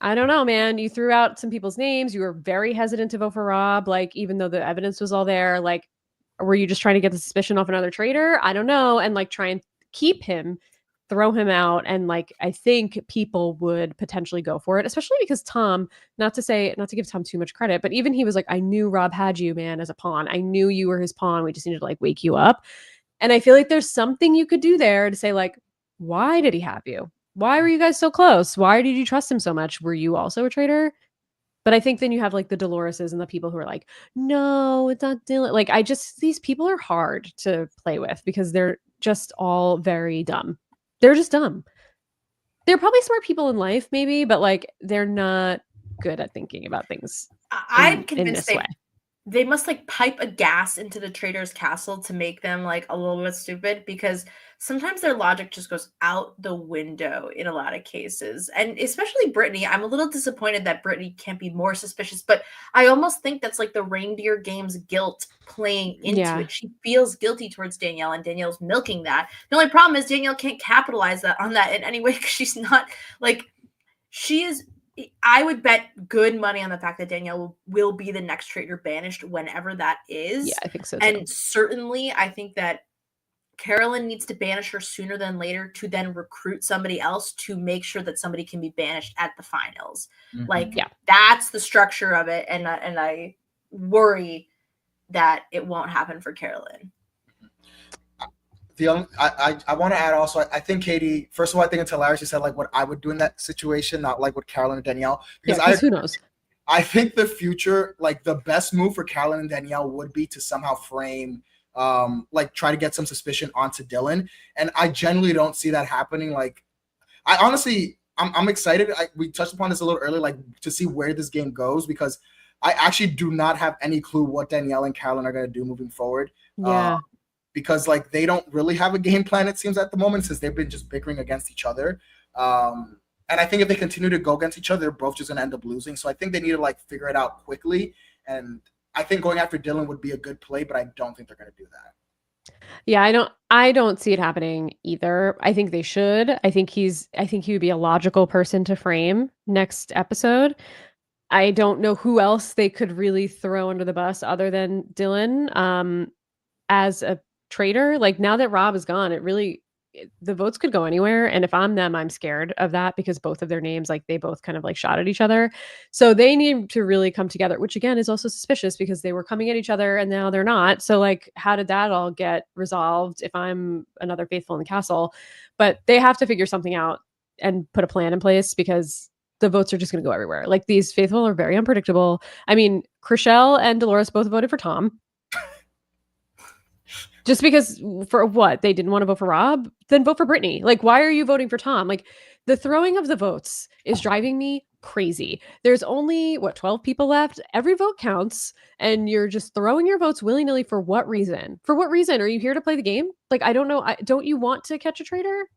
I don't know, man. You threw out some people's names. You were very hesitant to vote for Rob, like, even though the evidence was all there. Like, were you just trying to get the suspicion off another traitor? I don't know. And like, try and keep him, throw him out. And like, I think people would potentially go for it, especially because Tom, not to give Tom too much credit, but even he was like, I knew Rob had you, man, as a pawn. I knew you were his pawn. We just needed to like wake you up. And I feel like there's something you could do there to say, like, why did he have you? Why were you guys so close? Why did you trust him so much? Were you also a traitor? But I think then you have like the Doloreses and the people who are like, no, it's not Dylan. Like, these people are hard to play with because they're just all very dumb. They're just dumb. They're probably smart people in life, maybe, but like, they're not good at thinking about things. I'm convinced they must like pipe a gas into the traitor's castle to make them like a little bit stupid, because sometimes their logic just goes out the window in a lot of cases. And especially Brittany, I'm a little disappointed that Brittany can't be more suspicious, but I almost think that's like the reindeer game's guilt playing into it. She feels guilty towards Danielle, and Danielle's milking that. The only problem is Danielle can't capitalize on that in any way, because she's not like, she is. I would bet good money on the fact that Danielle will be the next traitor banished whenever that is. Yeah, I think so too. And certainly I think that Carolyn needs to banish her sooner than later to then recruit somebody else to make sure that somebody can be banished at the finals. Like, that's the structure of it. And I worry that it won't happen for Carolyn. I want to add also, I think Katie, first of all, I think it's hilarious you said like what I would do in that situation, not like what Carolyn and Danielle, because who knows? I think the future, like the best move for Carolyn and Danielle would be to somehow frame, like try to get some suspicion onto Dylan. And I generally don't see that happening. Like, I honestly, I'm excited. We touched upon this a little earlier, like to see where this game goes, because I actually do not have any clue what Danielle and Carolyn are going to do moving forward. Yeah. Because like they don't really have a game plan, it seems, at the moment, since they've been just bickering against each other. And I think if they continue to go against each other, they're both just going to end up losing. So I think they need to like figure it out quickly. And I think going after Dylan would be a good play, but I don't think they're going to do that. Yeah, I don't see it happening either. I think they should. I think he would be a logical person to frame next episode. I don't know who else they could really throw under the bus other than Dylan as a traitor. Like, now that Rob is gone, the votes could go anywhere. And if I'm them, I'm scared of that because both of their names, like they both kind of like shot at each other. So they need to really come together, which again is also suspicious because they were coming at each other and now they're not. So like, how did that all get resolved if I'm another faithful in the castle? But they have to figure something out and put a plan in place because the votes are just going to go everywhere. Like these faithful are very unpredictable. I mean, Chriselle and Dolores both voted for Tom. Just because for what? They didn't want to vote for Rob? Then vote for Brittany. Like, why are you voting for Tom? Like, the throwing of the votes is driving me crazy. There's only, 12 people left? Every vote counts, and you're just throwing your votes willy-nilly for what reason? For what reason? Are you here to play the game? Like, I don't know. Don't you want to catch a traitor?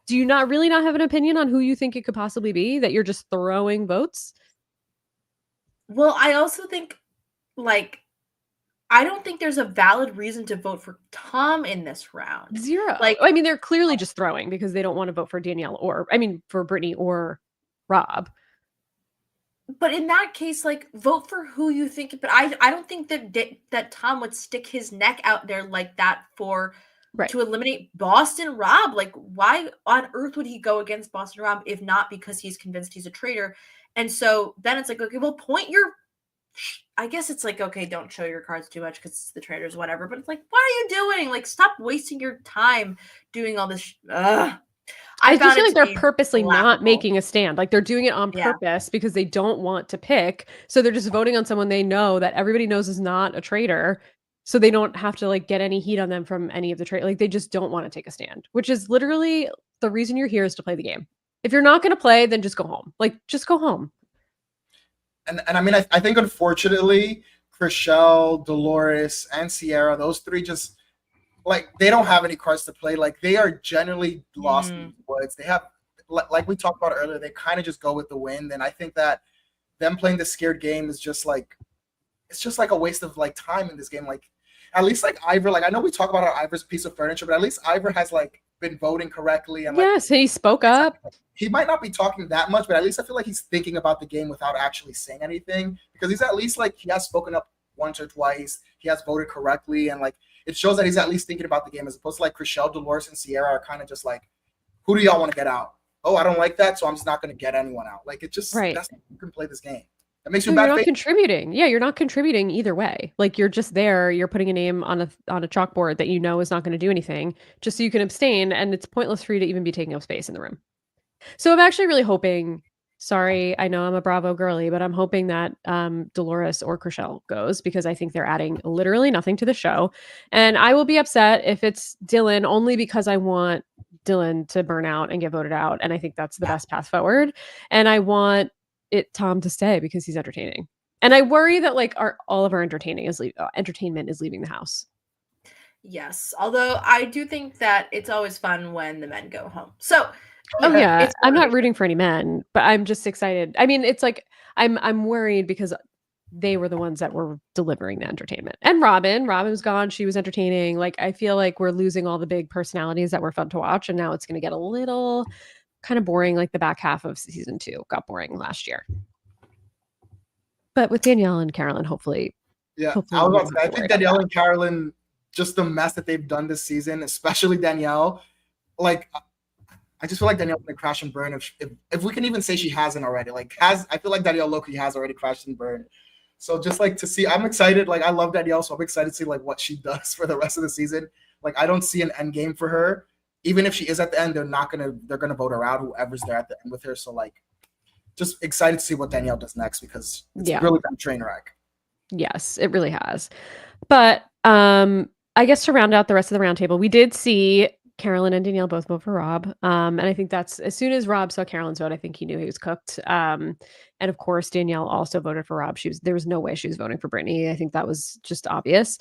Do you not have an opinion on who you think it could possibly be that you're just throwing votes? Well, I also think, like, I don't think there's a valid reason to vote for Tom in this round. Zero. Like, I mean, they're clearly just throwing because they don't want to vote for Danielle for Brittany or Rob. but in that case, like, vote for who you think. But I don't think that Tom would stick his neck out there like that to eliminate Boston Rob. Like, why on earth would he go against Boston Rob if not because he's convinced he's a traitor? And so then it's like, okay, well, I guess it's like, okay, don't show your cards too much because it's the traitors, whatever. But it's like, what are you doing? Like, stop wasting your time doing all this. I just feel like they're purposely not making a stand. Like they're doing it on purpose because they don't want to pick. So they're just voting on someone they know that everybody knows is not a traitor. So they don't have to like get any heat on them from any of the traitor. Like they just don't want to take a stand, which is literally the reason you're here is to play the game. If you're not going to play, then just go home. Like just go home. And I mean, I think unfortunately, Chriselle, Dolores, and Sierra, those three just like they don't have any cards to play. Like they are generally lost in the woods. They have, like we talked about earlier, they kind of just go with the wind. And I think that them playing the scared game is just like it's just like a waste of like time in this game. Like at least like Ivor, like I know we talk about how Ivor's a piece of furniture, but at least Ivor has like been voting correctly and like, yes, he spoke up. He might not be talking that much, but at least I feel like he's thinking about the game without actually saying anything because he's at least like he has spoken up once or twice. He has voted correctly, and like it shows that he's at least thinking about the game as opposed to like Chriselle, Dolores, and Sierra are kind of just like, who do y'all want to get out? Oh, I don't like that, so I'm just not going to get anyone out. Like it just that's you can play this game. That makes you You're not contributing. Yeah, you're not contributing either way. Like you're just there. You're putting a name on a chalkboard that you know is not going to do anything, just so you can abstain, and it's pointless for you to even be taking up space in the room. So I'm actually really hoping. Sorry, I know I'm a Bravo girly, but I'm hoping that Dolores or Chriselle goes because I think they're adding literally nothing to the show, and I will be upset if it's Dylan only because I want Dylan to burn out and get voted out, and I think that's the best path forward, and I want Tom to stay because he's entertaining. And I worry that like all of our entertainment is leaving the house. Yes, although I do think that it's always fun when the men go home. So, I'm not rooting for any men, but I'm just excited. I mean, it's like I'm worried because they were the ones that were delivering the entertainment. And Robin was gone. She was entertaining. Like I feel like we're losing all the big personalities that were fun to watch, and now it's going to get a little kind of boring. Like the back half of season 2 got boring last year. But with Danielle and Carolyn, hopefully. Yeah, I think Danielle and Carolyn, just the mess that they've done this season, especially Danielle, like I just feel like Danielle's gonna crash and burn if we can even say she hasn't already. I feel like Danielle Loki has already crashed and burned. So just like to see, I'm excited. Like I love Danielle, so I'm excited to see like what she does for the rest of the season. Like I don't see an end game for her. Even if she is at the end, they're gonna vote her out, whoever's there at the end with her. So like just excited to see what Danielle does next because it's really been a train wreck. Yes, it really has. But I guess to round out the rest of the roundtable, we did see Carolyn and Danielle both vote for Rob. And I think that's as soon as Rob saw Carolyn's vote, I think he knew he was cooked. And of course, Danielle also voted for Rob. There was no way she was voting for Brittany. I think that was just obvious.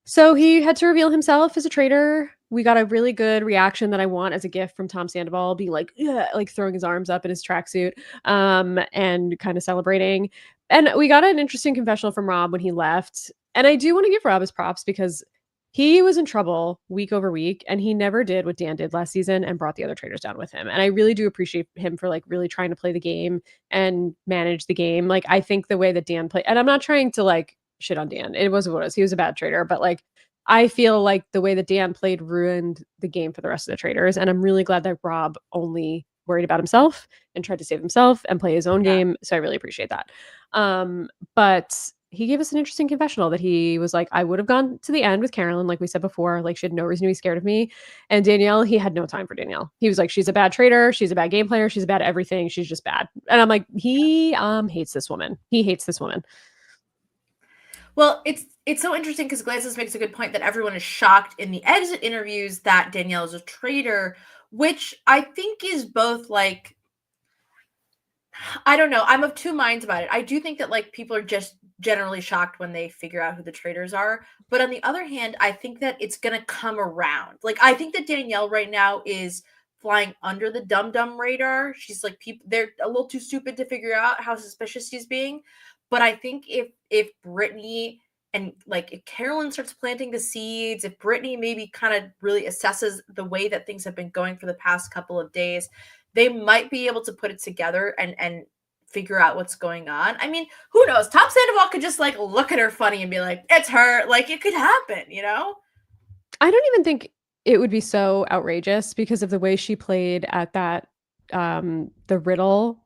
So he had to reveal himself as a traitor. We got a really good reaction that I want as a gift from Tom Sandoval, being like, yeah, like throwing his arms up in his tracksuit and kind of celebrating. And we got an interesting confessional from Rob when he left. And I do want to give Rob his props because he was in trouble week over week, and he never did what Dan did last season and brought the other traitors down with him. And I really do appreciate him for like really trying to play the game and manage the game. Like I think the way that Dan played, and I'm not trying to like shit on Dan. It was what it was. He was a bad traitor, but like I feel like the way that Dan played ruined the game for the rest of the Traitors, and I'm really glad that Rob only worried about himself and tried to save himself and play his own game. So I really appreciate that. But he gave us an interesting confessional that he was like, I would have gone to the end with Carolyn, like we said before, like she had no reason to be scared of me. And Danielle, he had no time for Danielle. He was like, she's a bad traitor, she's a bad game player, she's a bad everything, she's just bad. And I'm like, he hates this woman. He hates this woman. Well, it's so interesting because Glances makes a good point that everyone is shocked in the exit interviews that Danielle is a traitor, which I think is both like, I don't know. I'm of two minds about it. I do think that like people are just generally shocked when they figure out who the traitors are. But on the other hand, I think that it's going to come around. Like, I think that Danielle right now is flying under the dum-dum radar. She's like, people, they're a little too stupid to figure out how suspicious she's being. But I think if Brittany and like if Carolyn starts planting the seeds, if Brittany maybe kind of really assesses the way that things have been going for the past couple of days, they might be able to put it together and figure out what's going on. I mean, who knows? Tom Sandoval could just like look at her funny and be like, it's her. Like it could happen, you know? I don't even think it would be so outrageous because of the way she played at that the riddle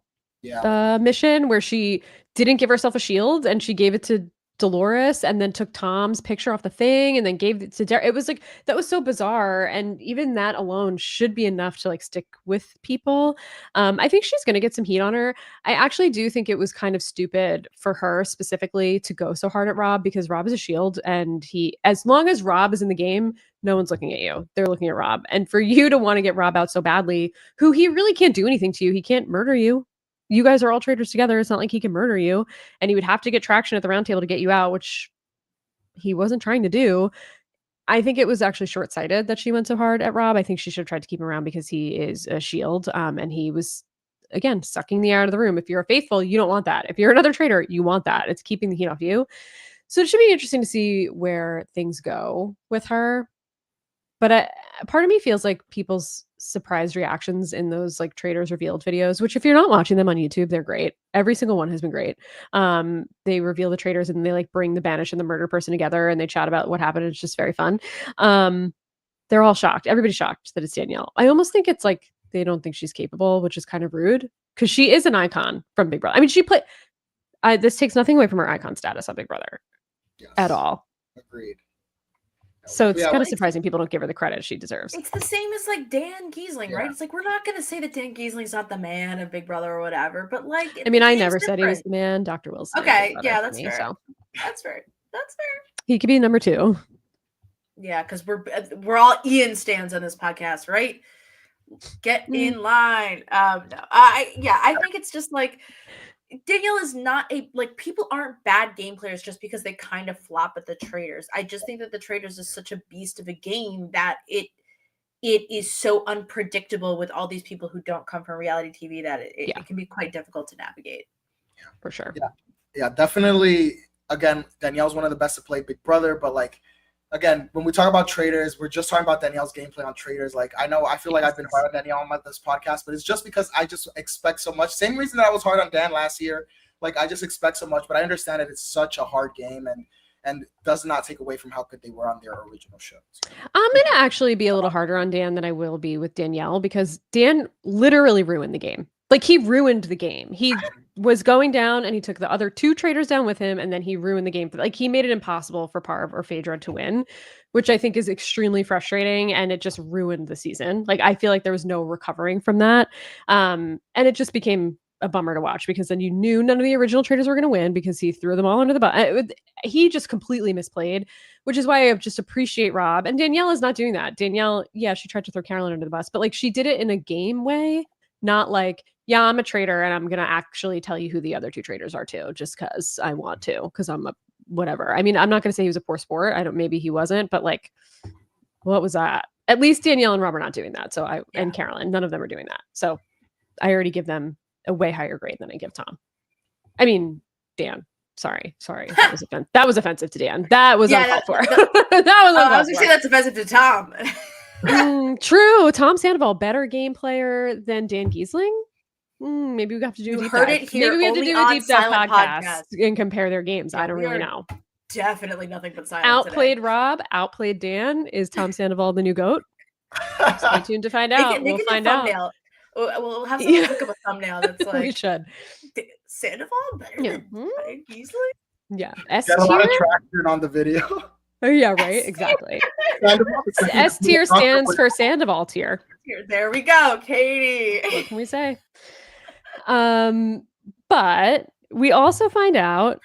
mission where she didn't give herself a shield and she gave it to Dolores and then took Tom's picture off the thing and then gave it to Derek. It was like, that was so bizarre. And even that alone should be enough to like stick with people. I think she's going to get some heat on her. I actually do think it was kind of stupid for her specifically to go so hard at Rob because Rob is a shield and as long as Rob is in the game, no one's looking at you. They're looking at Rob. And for you to want to get Rob out so badly, who he really can't do anything to you. He can't murder you. You guys are all traitors together. It's not like he can murder you. And he would have to get traction at the round table to get you out, which he wasn't trying to do. I think it was actually short-sighted that she went so hard at Rob. I think she should have tried to keep him around because he is a shield. And he was, again, sucking the air out of the room. If you're a faithful, you don't want that. If you're another traitor, you want that. It's keeping the heat off you. So it should be interesting to see where things go with her. But part of me feels like people's surprise reactions in those like Traitors revealed videos, which if you're not watching them on YouTube, they're great. Every single one has been great. They reveal the traitors and they like bring the banished and the murder person together and they chat about what happened. It's just very fun. They're all shocked. Everybody's shocked that it's Danielle. I almost think it's like they don't think she's capable, which is kind of rude because she is an icon from Big Brother. I mean, this takes nothing away from her icon status on Big Brother at all. Agreed. So it's kind of surprising people don't give her the credit she deserves. It's the same as like Dan Giesling, right? It's like we're not going to say that Dan Giesling's not the man of Big Brother or whatever, but like I mean, I never said he was the man. Dr. Wilson. Okay, yeah, that's fair. So. That's fair. He could be number 2. Yeah, because we're all Ian stands on this podcast, right? Get in line. No, I think it's just like Danielle is not people aren't bad game players just because they kind of flop at the Traitors. I just think that the Traitors is such a beast of a game that it is so unpredictable with all these people who don't come from reality TV that it can be quite difficult to navigate. Yeah, for sure. Yeah, definitely. Again, Danielle's one of the best to play Big Brother, but like, again, when we talk about Traitors, we're just talking about Danielle's gameplay on Traitors. Like, I feel like I've been hard on Danielle on this podcast, but it's just because I just expect so much. Same reason that I was hard on Dan last year. Like, I just expect so much, but I understand that it's such a hard game and does not take away from how good they were on their original shows. I'm going to actually be a little harder on Dan than I will be with Danielle because Dan literally ruined the game. Like, he ruined the game. He was going down and he took the other 2 traitors down with him and then he ruined the game. Like, he made it impossible for Parv or Phaedra to win, which I think is extremely frustrating and it just ruined the season. Like, I feel like there was no recovering from that. And it just became a bummer to watch because then you knew none of the original traitors were going to win because he threw them all under the bus. He just completely misplayed, which is why I just appreciate Rob. And Danielle is not doing that. Danielle, yeah, she tried to throw Carolyn under the bus, but like she did it in a game way, not like, yeah, I'm a traitor and I'm going to actually tell you who the other 2 traitors are too, just because I want to, because I'm a whatever. I mean, I'm not going to say he was a poor sport. Maybe he wasn't, but like, what was that? At least Danielle and Rob are not doing that. So and Carolyn, none of them are doing that. So I already give them a way higher grade than I give Tom. I mean, Dan. Sorry. That was offensive to Dan. That was uncalled for. That was I was going to say that's offensive to Tom. True. Tom Sandoval, better game player than Dan Giesling. Maybe we have to do a deep dive. Maybe we have to do a deep dive podcast and compare their games. I don't really know. definitely nothing but silence. Outplayed Rob, outplayed Dan. Is Tom Sandoval the new GOAT? Stay tuned to find out. We'll find out. We'll have someone look up a thumbnail that's like, we should. Sandoval better than Beasley? Yeah. Got a lot of traction on the video. Oh yeah, right. Exactly. S tier stands for Sandoval tier. There we go, Katie. What can we say? But we also find out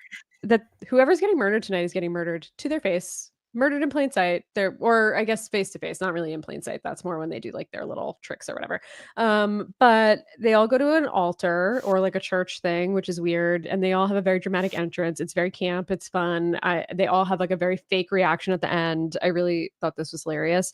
that whoever's getting murdered tonight is getting murdered to their face, murdered in plain sight. Or I guess face to face, not really in plain sight. That's more when they do like their little tricks or whatever. But they all go to an altar or like a church thing, which is weird, and they all have a very dramatic entrance. It's very camp. It's fun. They all have like a very fake reaction at the end. I really thought this was hilarious.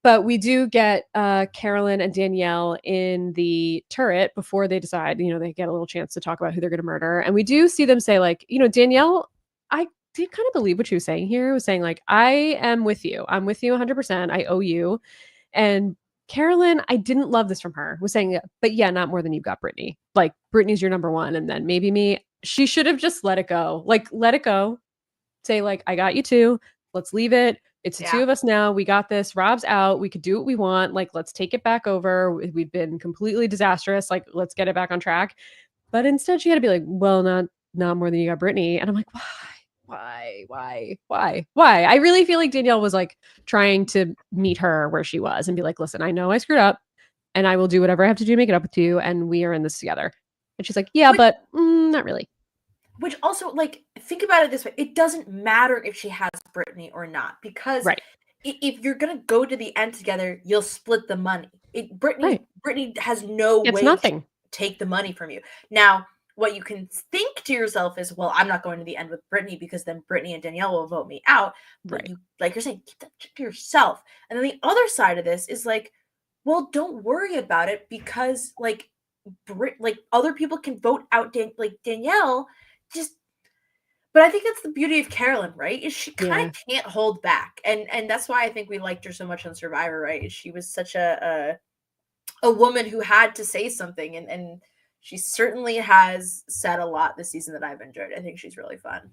But we do get Carolyn and Danielle in the turret before they decide, they get a little chance to talk about who they're going to murder. And we do see them say like, Danielle, I did kind of believe what she was saying here. It was saying like, I am with you. I'm with you 100%. I owe you. And Carolyn, I didn't love this from her, was saying, but yeah, not more than you've got Brittany. Like Brittany's your number one. And then maybe me. She should have just let it go. Like, let it go. Say like, I got you too. Let's leave it. It's the two of us now. We got this. Rob's out. We could do what we want. Like, let's take it back over. We've been completely disastrous. Like, let's get it back on track. But instead she had to be like, well, not more than you got Brittany. And I'm like, why? I really feel like Danielle was like trying to meet her where she was and be like, listen, I know I screwed up and I will do whatever I have to do to make it up with you. And we are in this together. And she's like, yeah, but not really. Which also, like, think about it this way. It doesn't matter if she has Brittany or not, because if you're going to go to the end together, you'll split the money. Brittany has no way to take the money from you. Now, what you can think to yourself is, well, I'm not going to the end with Brittany because then Brittany and Danielle will vote me out. But you, like you're saying, keep that to yourself. And then the other side of this is like, well, don't worry about it because like other people can vote out Danielle. But I think that's the beauty of Carolyn, right? Is she kind of can't hold back, and that's why I think we liked her so much on Survivor, right? She was such a woman who had to say something, and she certainly has said a lot this season that I've enjoyed. I think she's really fun.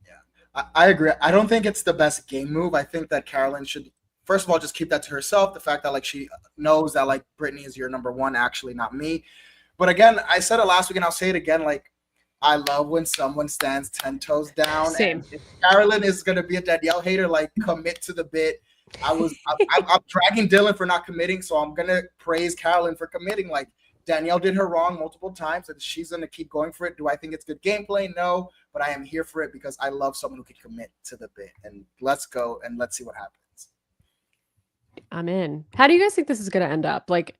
Yeah, I agree. I don't think it's the best game move. I think that Carolyn should, first of all, just keep that to herself. The fact that like she knows that like Brittany is your number one, actually, not me. But again, I said it last week, and I'll say it again, like. I love when someone stands 10 toes down. Same. And if Carolyn is going to be a Danielle hater, like commit to the bit. I'm dragging Dylan for not committing, so I'm going to praise Carolyn for committing. Like Danielle did her wrong multiple times, and she's going to keep going for it. Do I think it's good gameplay? No, but I am here for it because I love someone who can commit to the bit. And let's go and let's see what happens. I'm in. How do you guys think this is going to end up? Like,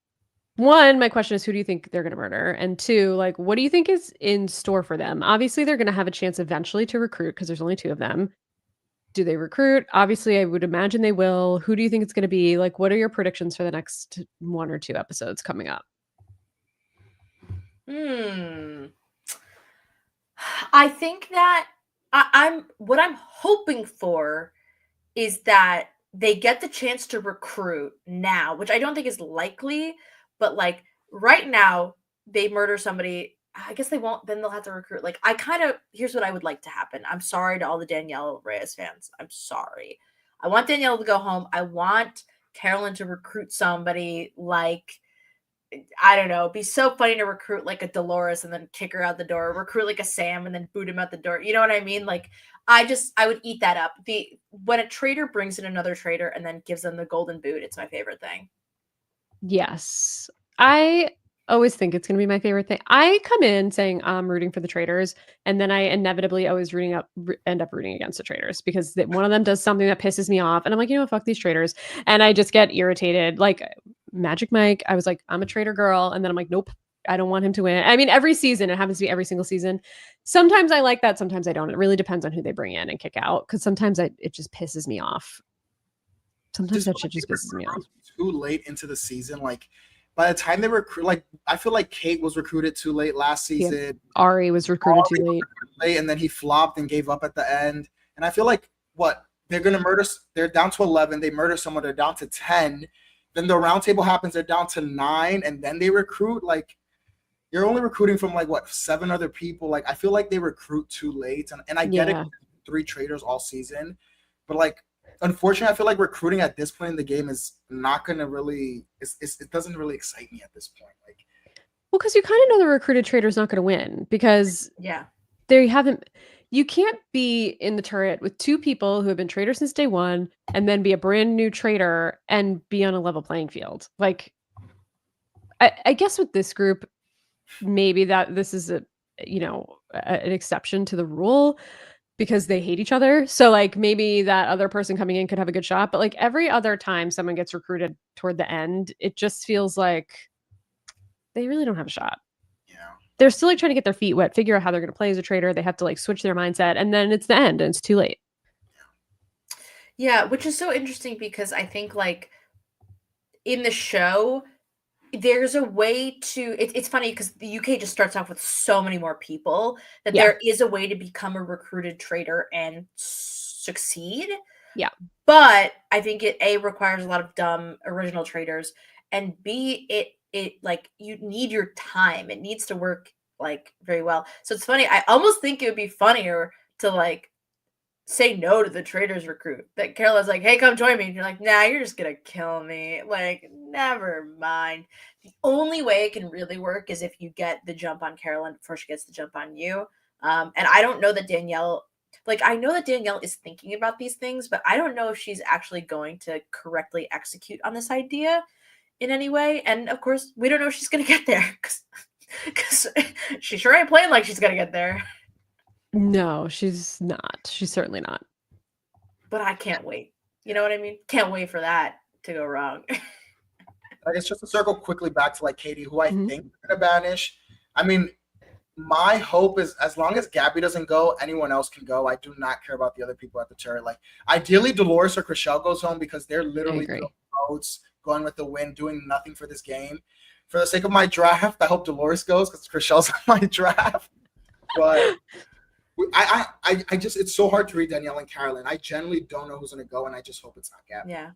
one, my question is, who do you think they're going to murder? And two, like, what do you think is in store for them? Obviously, they're going to have a chance eventually to recruit because there's only two of them. Do they recruit? Obviously, I would imagine they will. Who do you think it's going to be? Like, what are your predictions for the next 1 or 2 episodes coming up? I think that what I'm hoping for is that they get the chance to recruit now, which I don't think is likely. But like right now, they murder somebody. I guess they won't. Then they'll have to recruit. Like here's what I would like to happen. I'm sorry to all the Danielle Reyes fans. I'm sorry. I want Danielle to go home. I want Carolyn to recruit somebody like, I don't know, it'd be so funny to recruit like a Dolores and then kick her out the door. Recruit like a Sam and then boot him out the door. You know what I mean? Like I would eat that up. When a traitor brings in another traitor and then gives them the golden boot, it's my favorite thing. Yes. I always think it's going to be my favorite thing. I come in saying I'm rooting for the traitors, and then I inevitably always end up rooting against the traitors because one of them does something that pisses me off, and I'm like, fuck these traitors, and I just get irritated. Like Magic Mike, I was like, I'm a traitor girl, and then I'm like, nope, I don't want him to win. I mean, every season, it happens to be every single season. Sometimes I like that, sometimes I don't. It really depends on who they bring in and kick out, because sometimes it just pisses me off. Sometimes that shit just pisses me off. Too late into the season, like. By the time they recruit, like I feel like Kate was recruited too late last season. Yeah. Ari was recruited too late, and then he flopped and gave up at the end. And I feel like they're gonna murder. They're down to 11. They murder someone. They're down to 10. Then the round table happens. They're down to 9, and then they recruit. Like you're only recruiting from 7 other people. Like I feel like they recruit too late, and I get it. 3 traitors all season. But like, unfortunately, I feel like recruiting at this point in the game is not going to really. It doesn't really excite me at this point. Like, Well, because you kind of know the recruited traitor's not going to win because Yeah. they haven't. You can't be in the turret with 2 people who have been traitors since day 1 and then be a brand new traitor and be on a level playing field. Like, I guess with this group, maybe that this is an exception to the rule because they hate each other. So like maybe that other person coming in could have a good shot. But like every other time someone gets recruited toward the end, it just feels like they really don't have a shot. yeah. They're still like trying to get their feet wet, figure out how they're going to play as a traitor. They have to like switch their mindset, and then it's the end and it's too late. Yeah, which is so interesting because I think like in the show, there's a way to it's funny because the UK just starts off with so many more people that Yeah. there is a way to become a recruited traitor and succeed. Yeah. But I think it A requires a lot of dumb original traitors, and B it like you need your time. It needs to work like very well. So it's funny. I almost think it would be funnier to like say no to the traders recruit. That Carolyn's like, hey, come join me. And you're like, nah, you're just gonna kill me. Like, never mind. The only way it can really work is if you get the jump on Carolyn before she gets the jump on you. And I don't know that Danielle, like, I know that Danielle is thinking about these things, but I don't know if she's actually going to correctly execute on this idea in any way. And of course, we don't know if she's gonna get there because she sure ain't playing like she's gonna get there. No, she's not. She's certainly not. But I can't wait. You know what I mean? Can't wait for that to go wrong. I guess just to circle quickly back to like Katie, who I Mhm. think they're gonna banish. I mean, my hope is as long as Gabby doesn't go, anyone else can go. I do not care about the other people at the turret. Like, ideally, Dolores or Chriselle goes home because they're literally agree. votes, going with the win, doing nothing for this game. For the sake of my draft, I hope Dolores goes because Chriselle's on my draft. But I just, it's so hard to read Danielle and Carolyn. I generally don't know who's going to go, and I just hope it's not Gabby. Yeah.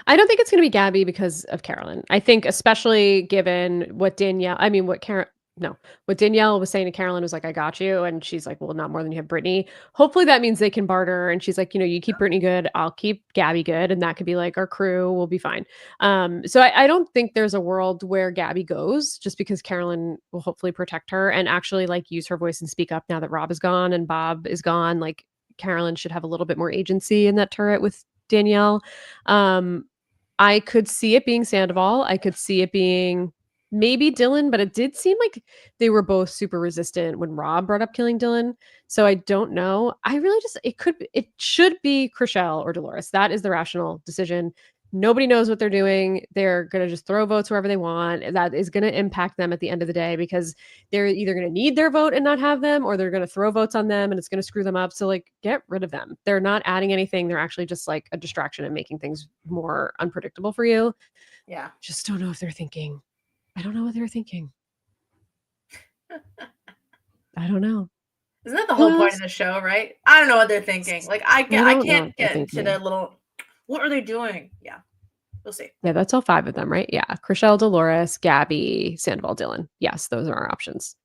I don't think it's going to be Gabby because of Carolyn. I think especially given what Danielle was saying to Carolyn was like, I got you. And she's like, well, not more than you have Brittany. Hopefully that means they can barter. And she's like, you keep Brittany good. I'll keep Gabby good. And that could be like our crew will be fine. So I don't think there's a world where Gabby goes just because Carolyn will hopefully protect her and actually like use her voice and speak up now that Rob is gone and Bob is gone. Like Carolyn should have a little bit more agency in that turret with Danielle. I could see it being Sandoval. I could see it being maybe Dylan, but it did seem like they were both super resistant when Rob brought up killing Dylan. So I don't know. I really just it should be Chriselle or Dolores. That is the rational decision. Nobody knows what they're doing. They're going to just throw votes wherever they want. That is going to impact them at the end of the day because they're either going to need their vote and not have them, or they're going to throw votes on them and it's going to screw them up. So like, get rid of them. They're not adding anything. They're actually just like a distraction and making things more unpredictable for you. Yeah. Just don't know if they're thinking. I don't know what they're thinking. I don't know. Isn't that the whole point of the show, right? I don't know what they're thinking. Like I can't get into their little, what are they doing? Yeah. We'll see. Yeah, that's all 5 of them, right? Yeah. Chriselle, Dolores, Gabby, Sandoval, Dylan. Yes, those are our options.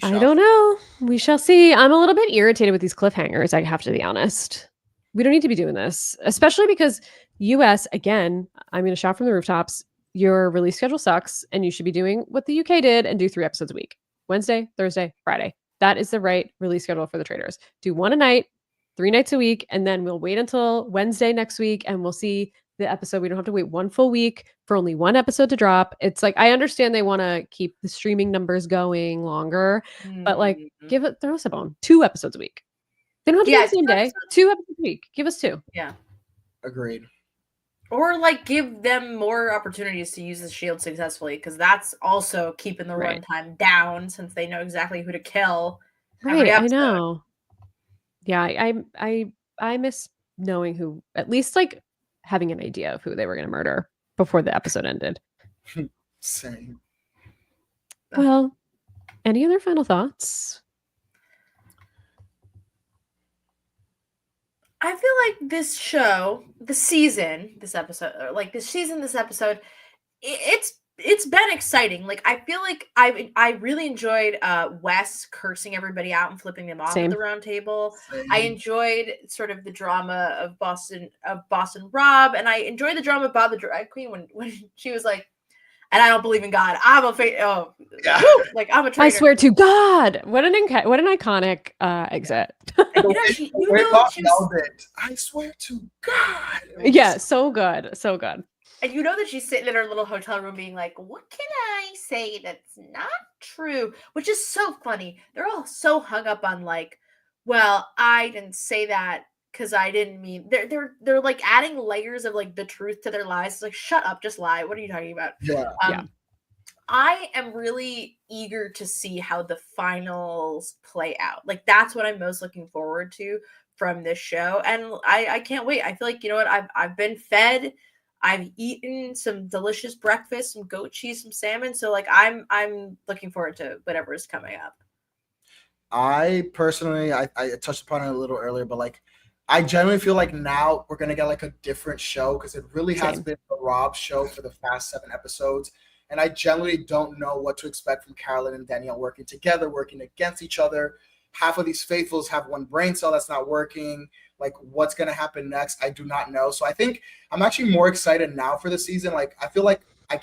I don't know. We shall see. I'm a little bit irritated with these cliffhangers, I have to be honest. We don't need to be doing this, especially because US, again, I'm going to shout from the rooftops, your release schedule sucks and you should be doing what the UK did and do 3 episodes a week. Wednesday, Thursday, Friday. That is the right release schedule for the Traitors. Do 1 a night, 3 nights a week, and then we'll wait until Wednesday next week and we'll see the episode. We don't have to wait 1 full week for only 1 episode to drop. It's like, I understand they want to keep the streaming numbers going longer, but like, throw us a bone. 2 episodes a week. They don't have to be the same day. 2 episodes a week. Give us 2. Yeah. Agreed. Or like give them more opportunities to use the shield successfully, because that's also keeping the runtime down since they know exactly who to kill. Right, I know. Yeah, I miss knowing who, at least like having an idea of who they were going to murder before the episode ended. Same. Well, any other final thoughts? I feel like this episode, it's it's been exciting. Like I feel like I really enjoyed Wes cursing everybody out and flipping them off Same. at the round table. Same. I enjoyed sort of the drama of Boston Rob, and I enjoyed the drama of Bob the drag queen when she was like, and I don't believe in God. I'm a Yeah. like I'm a traitor. I swear to God, what an iconic exit. And you know she was, I swear to God. Yeah, so good, so good. and you know that she's sitting in her little hotel room being like, what can I say that's not true? Which is so funny. They're all so hung up on like, well, I didn't say that because I didn't mean. They're like adding layers of like the truth to their lies. It's like, shut up, just lie. What are you talking about? Yeah. Yeah. I am really eager to see how the finals play out. Like that's what I'm most looking forward to from this show. And I can't wait. I feel like, you know what, I've been fed. I've eaten some delicious breakfast, some goat cheese, some salmon. So like I'm looking forward to whatever is coming up. I personally, I touched upon it a little earlier, but like I genuinely feel like now we're gonna get like a different show because it really has Same. been the Rob show for the past 7 episodes. And I genuinely don't know what to expect from Carolyn and Danielle working together, working against each other. Half of these faithfuls have one brain cell that's not working. Like, what's going to happen next? I do not know. So I think I'm actually more excited now for the season. Like, I feel like I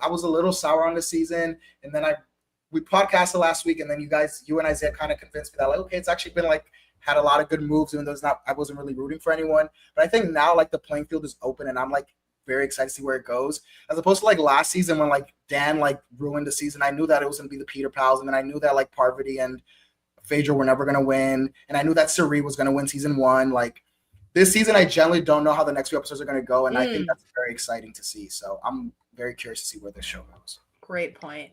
was a little sour on the season. And then we podcasted last week. And then you and Isaiah kind of convinced me that, like, okay, it's actually been like, had a lot of good moves, even though I wasn't really rooting for anyone. But I think now, like, the playing field is open and I'm like, very excited to see where it goes, as opposed to like last season when like Dan like ruined the season. I knew that it was going to be the Peter Pals, and then I knew that like Parvati and Phaedra were never going to win, and I knew that Sari was going to win season 1. Like this season, I generally don't know how the next few episodes are going to go, and I think that's very exciting to see. So I'm very curious to see where this show goes. Great point.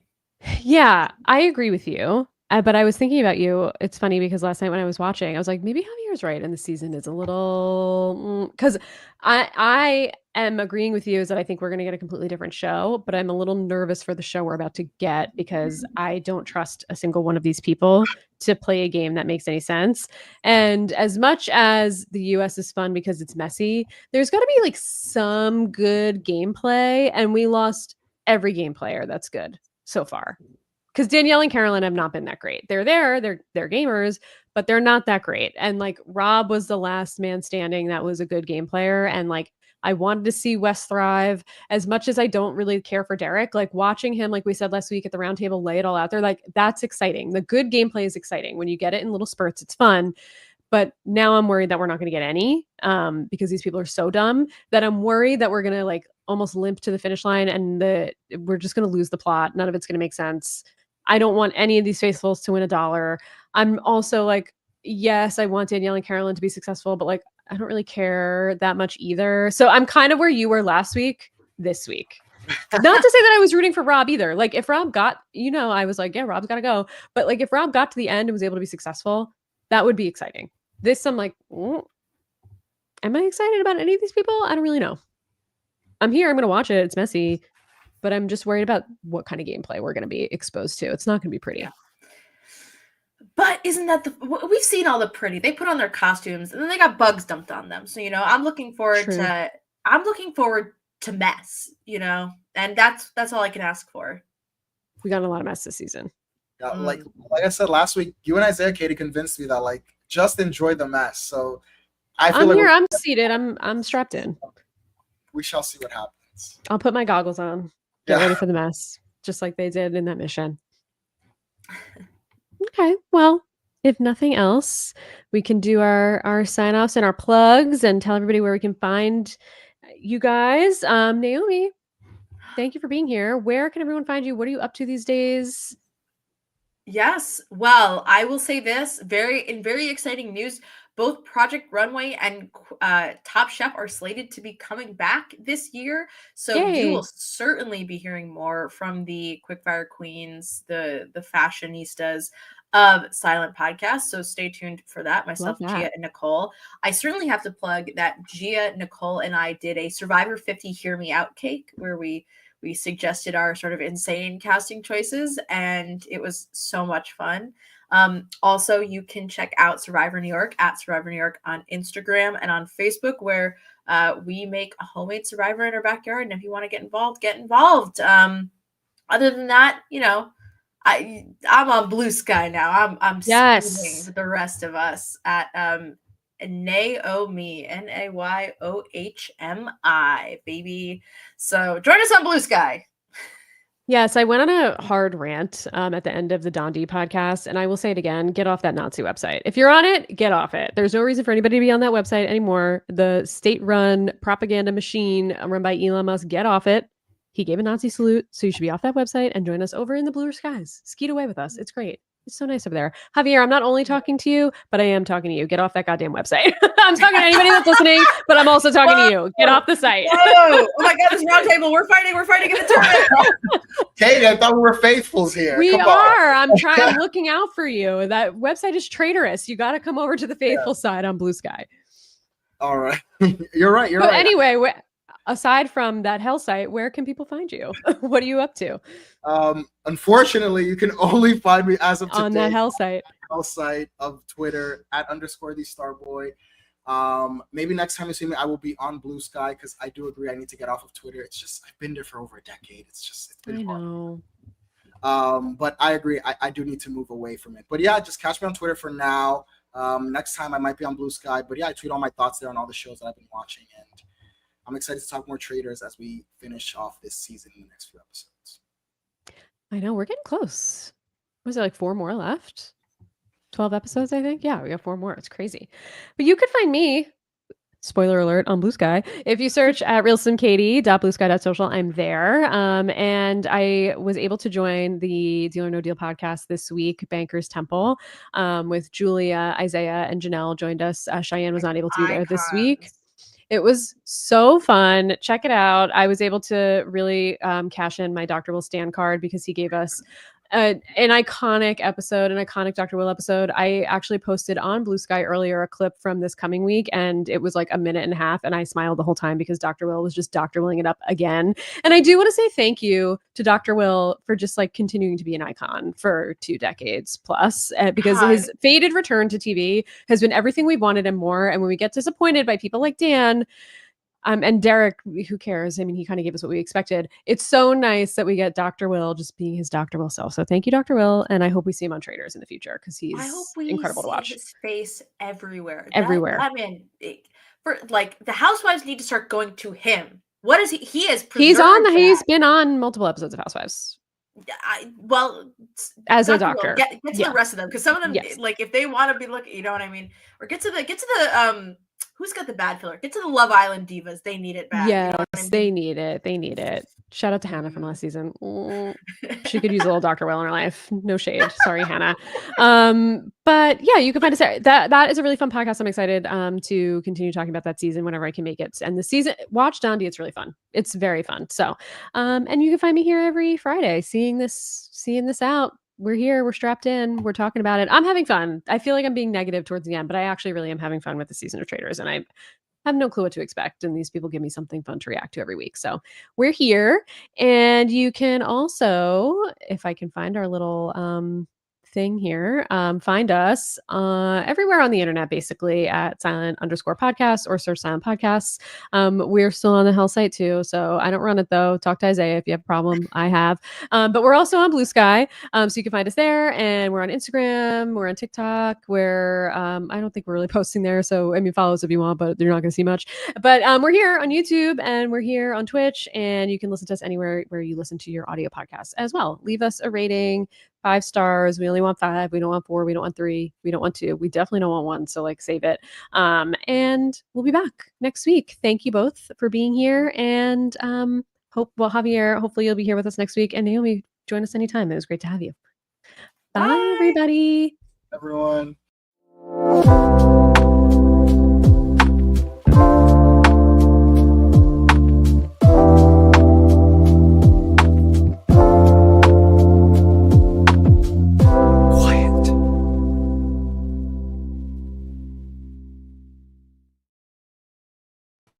Yeah, I agree with you. But I was thinking about you. It's funny because last night when I was watching, I was like, maybe Javier's right, and the season is a little because I am agreeing with you is that I think we're going to get a completely different show, but I'm a little nervous for the show we're about to get because I don't trust a single one of these people to play a game that makes any sense. And as much as the US is fun because it's messy, there's got to be like some good gameplay, and we lost every game player that's good so far. Because Danielle and Carolyn have not been that great. They're gamers, but they're not that great. And like Rob was the last man standing that was a good game player. And like I wanted to see Wes thrive as much as I don't really care for Derek. Like watching him, like we said last week at the roundtable, lay it all out there. Like that's exciting. The good gameplay is exciting. When you get it in little spurts, it's fun. But now I'm worried that we're not going to get any because these people are so dumb that I'm worried that we're going to like almost limp to the finish line and we're just going to lose the plot. None of it's going to make sense. I don't want any of these faithfuls to win $1. I'm also like, yes, I want Danielle and Carolyn to be successful, but like, I don't really care that much either. So I'm kind of where you were last week, this week. Not to say that I was rooting for Rob either. Like if Rob got, I was like, yeah, Rob's got to go. But like if Rob got to the end and was able to be successful, that would be exciting. This, I'm like, am I excited about any of these people? I don't really know. I'm here. I'm going to watch it. It's messy. But I'm just worried about what kind of gameplay we're going to be exposed to. It's not going to be pretty. Yeah. But isn't that we've seen all the pretty. They put on their costumes and then they got bugs dumped on them. So, I'm looking forward to mess, and that's all I can ask for. We got a lot of mess this season. Yeah, like I said last week, you and Isaiah, Katie, convinced me that like just enjoy the mess. So I'm here. I'm seated. I'm strapped in. We shall see what happens. I'll put my goggles on. Get ready for the mess, just like they did in that mission. Okay, well, if nothing else, we can do our sign-offs and our plugs and tell everybody where we can find you guys. Naomi, thank you for being here. Where can everyone find you? What are you up to these days? Yes, well, I will say this, very exciting news. Both Project Runway and Top Chef are slated to be coming back this year. So you will certainly be hearing more from the Quickfire Queens, the fashionistas of Silent Podcast. So stay tuned for that. Myself, Gia, and Nicole. I certainly have to plug that Gia, Nicole, and I did a Survivor 50 Hear Me Out cake where we suggested our sort of insane casting choices, and it was so much fun. Also, you can check out Survivor New York at Survivor New York on Instagram and on Facebook, where We make a homemade Survivor in our backyard, and if you want to get involved, get involved. Other than that, I'm on Blue Sky now. I'm streaming with the rest of us at Naomi, Nayohmi, baby. So join us on Blue Sky. Yes, I went on a hard rant at the end of the Dondi podcast, and I will say it again, get off that Nazi website. If you're on it, get off it. There's no reason for anybody to be on that website anymore. The state-run propaganda machine run by Elon Musk, get off it. He gave a Nazi salute, so you should be off that website and join us over in the bluer skies. Skeet away with us. It's great. It's so nice over there. Javier, I'm not only talking to you, but I am talking to you. Get off that goddamn website. I'm talking to anybody that's listening, but I'm also talking to you. Get off the site. Oh my God, this round table. We're fighting in the tournament. Katie, I thought we were faithfuls here. We are. I'm looking out for you. That website is traitorous. You got to come over to the faithful side on Blue Sky. All right. You're right. But anyway, aside from that hell site, where can people find you? What are you up to? Unfortunately, you can only find me as of today on that hell site of Twitter @_thestarboy. Maybe next time you see me, I will be on Blue Sky because I do agree I need to get off of Twitter. It's just I've been there for over a decade. It's been hard. But I agree. I do need to move away from it. But yeah, just catch me on Twitter for now. Next time I might be on Blue Sky. But yeah, I tweet all my thoughts there on all the shows that I've been watching, and I'm excited to talk more Traitors as we finish off this season in the next few episodes. I know we're getting close. Was it like 4 more left? 12 episodes, I think. Yeah, we got 4 more. It's crazy. But you could find me, spoiler alert, on Blue Sky. If you search at realsimkatie.bluesky.social, I'm there. And I was able to join the Deal or No Deal podcast this week, Banker's Temple, with Julia, Isaiah, and Janelle joined us. Cheyenne was not able to be there this week. It was so fun. Check it out. I was able to really cash in my Dr. Will Stan card because he gave us an iconic episode, an iconic Dr. Will episode. I actually posted on Blue Sky earlier a clip from this coming week, and it was like a minute and a half, and I smiled the whole time because Dr. Will was just Dr. Willing it up again. And I do want to say thank you to Dr. Will for just like continuing to be an icon for 2 decades plus, because his faded return to TV has been everything we've wanted and more. And when we get disappointed by people like Dan, and Derek, who cares? I mean, he kind of gave us what we expected. It's so nice that we get Dr. Will just being his Dr. Will self. So thank you, Dr. Will. And I hope we see him on Traitors in the future because he's incredible to watch. His face everywhere. Everywhere. For like the housewives need to start going to him. What is he? He is. He's been on multiple episodes of Housewives. As a doctor, get to the rest of them because some of them, like if they want to be looking, you know what I mean, or get to the who's got the bad filler? Get to the Love Island divas. They need it bad. Yes, you know I mean? They need it. They need it. Shout out to Hannah from last season. She could use a little Dr. Will in her life. No shade. Sorry, Hannah. But yeah, you can find us there. That is a really fun podcast. I'm excited to continue talking about that season whenever I can make it. And the season, watch Dondi. It's really fun. It's very fun. So, and you can find me here every Friday, seeing this out. We're here. We're strapped in. We're talking about it. I'm having fun. I feel like I'm being negative towards the end, but I actually really am having fun with the season of Traitors, and I have no clue what to expect. And these people give me something fun to react to every week. So we're here, and you can also, if I can find our little thing here, find us everywhere on the internet, basically at silent_podcast or search silent podcasts. We're still on the hell site too, so I don't run it though. Talk to Isaiah if you have a problem. I have, but we're also on Blue Sky, so you can find us there, and we're on Instagram, we're on TikTok, where I don't think we're really posting there, so I mean follow us if you want, but you're not going to see much. But we're here on YouTube, and we're here on Twitch, and you can listen to us anywhere where you listen to your audio podcasts as well. Leave us a rating. 5 stars. We only want 5. We don't want 4. We don't want 3. We don't want 2. We definitely don't want 1. So like save it. And we'll be back next week. Thank you both for being here. And Javier, hopefully you'll be here with us next week. And Naomi, join us anytime. It was great to have you. Bye. Everybody. Everyone.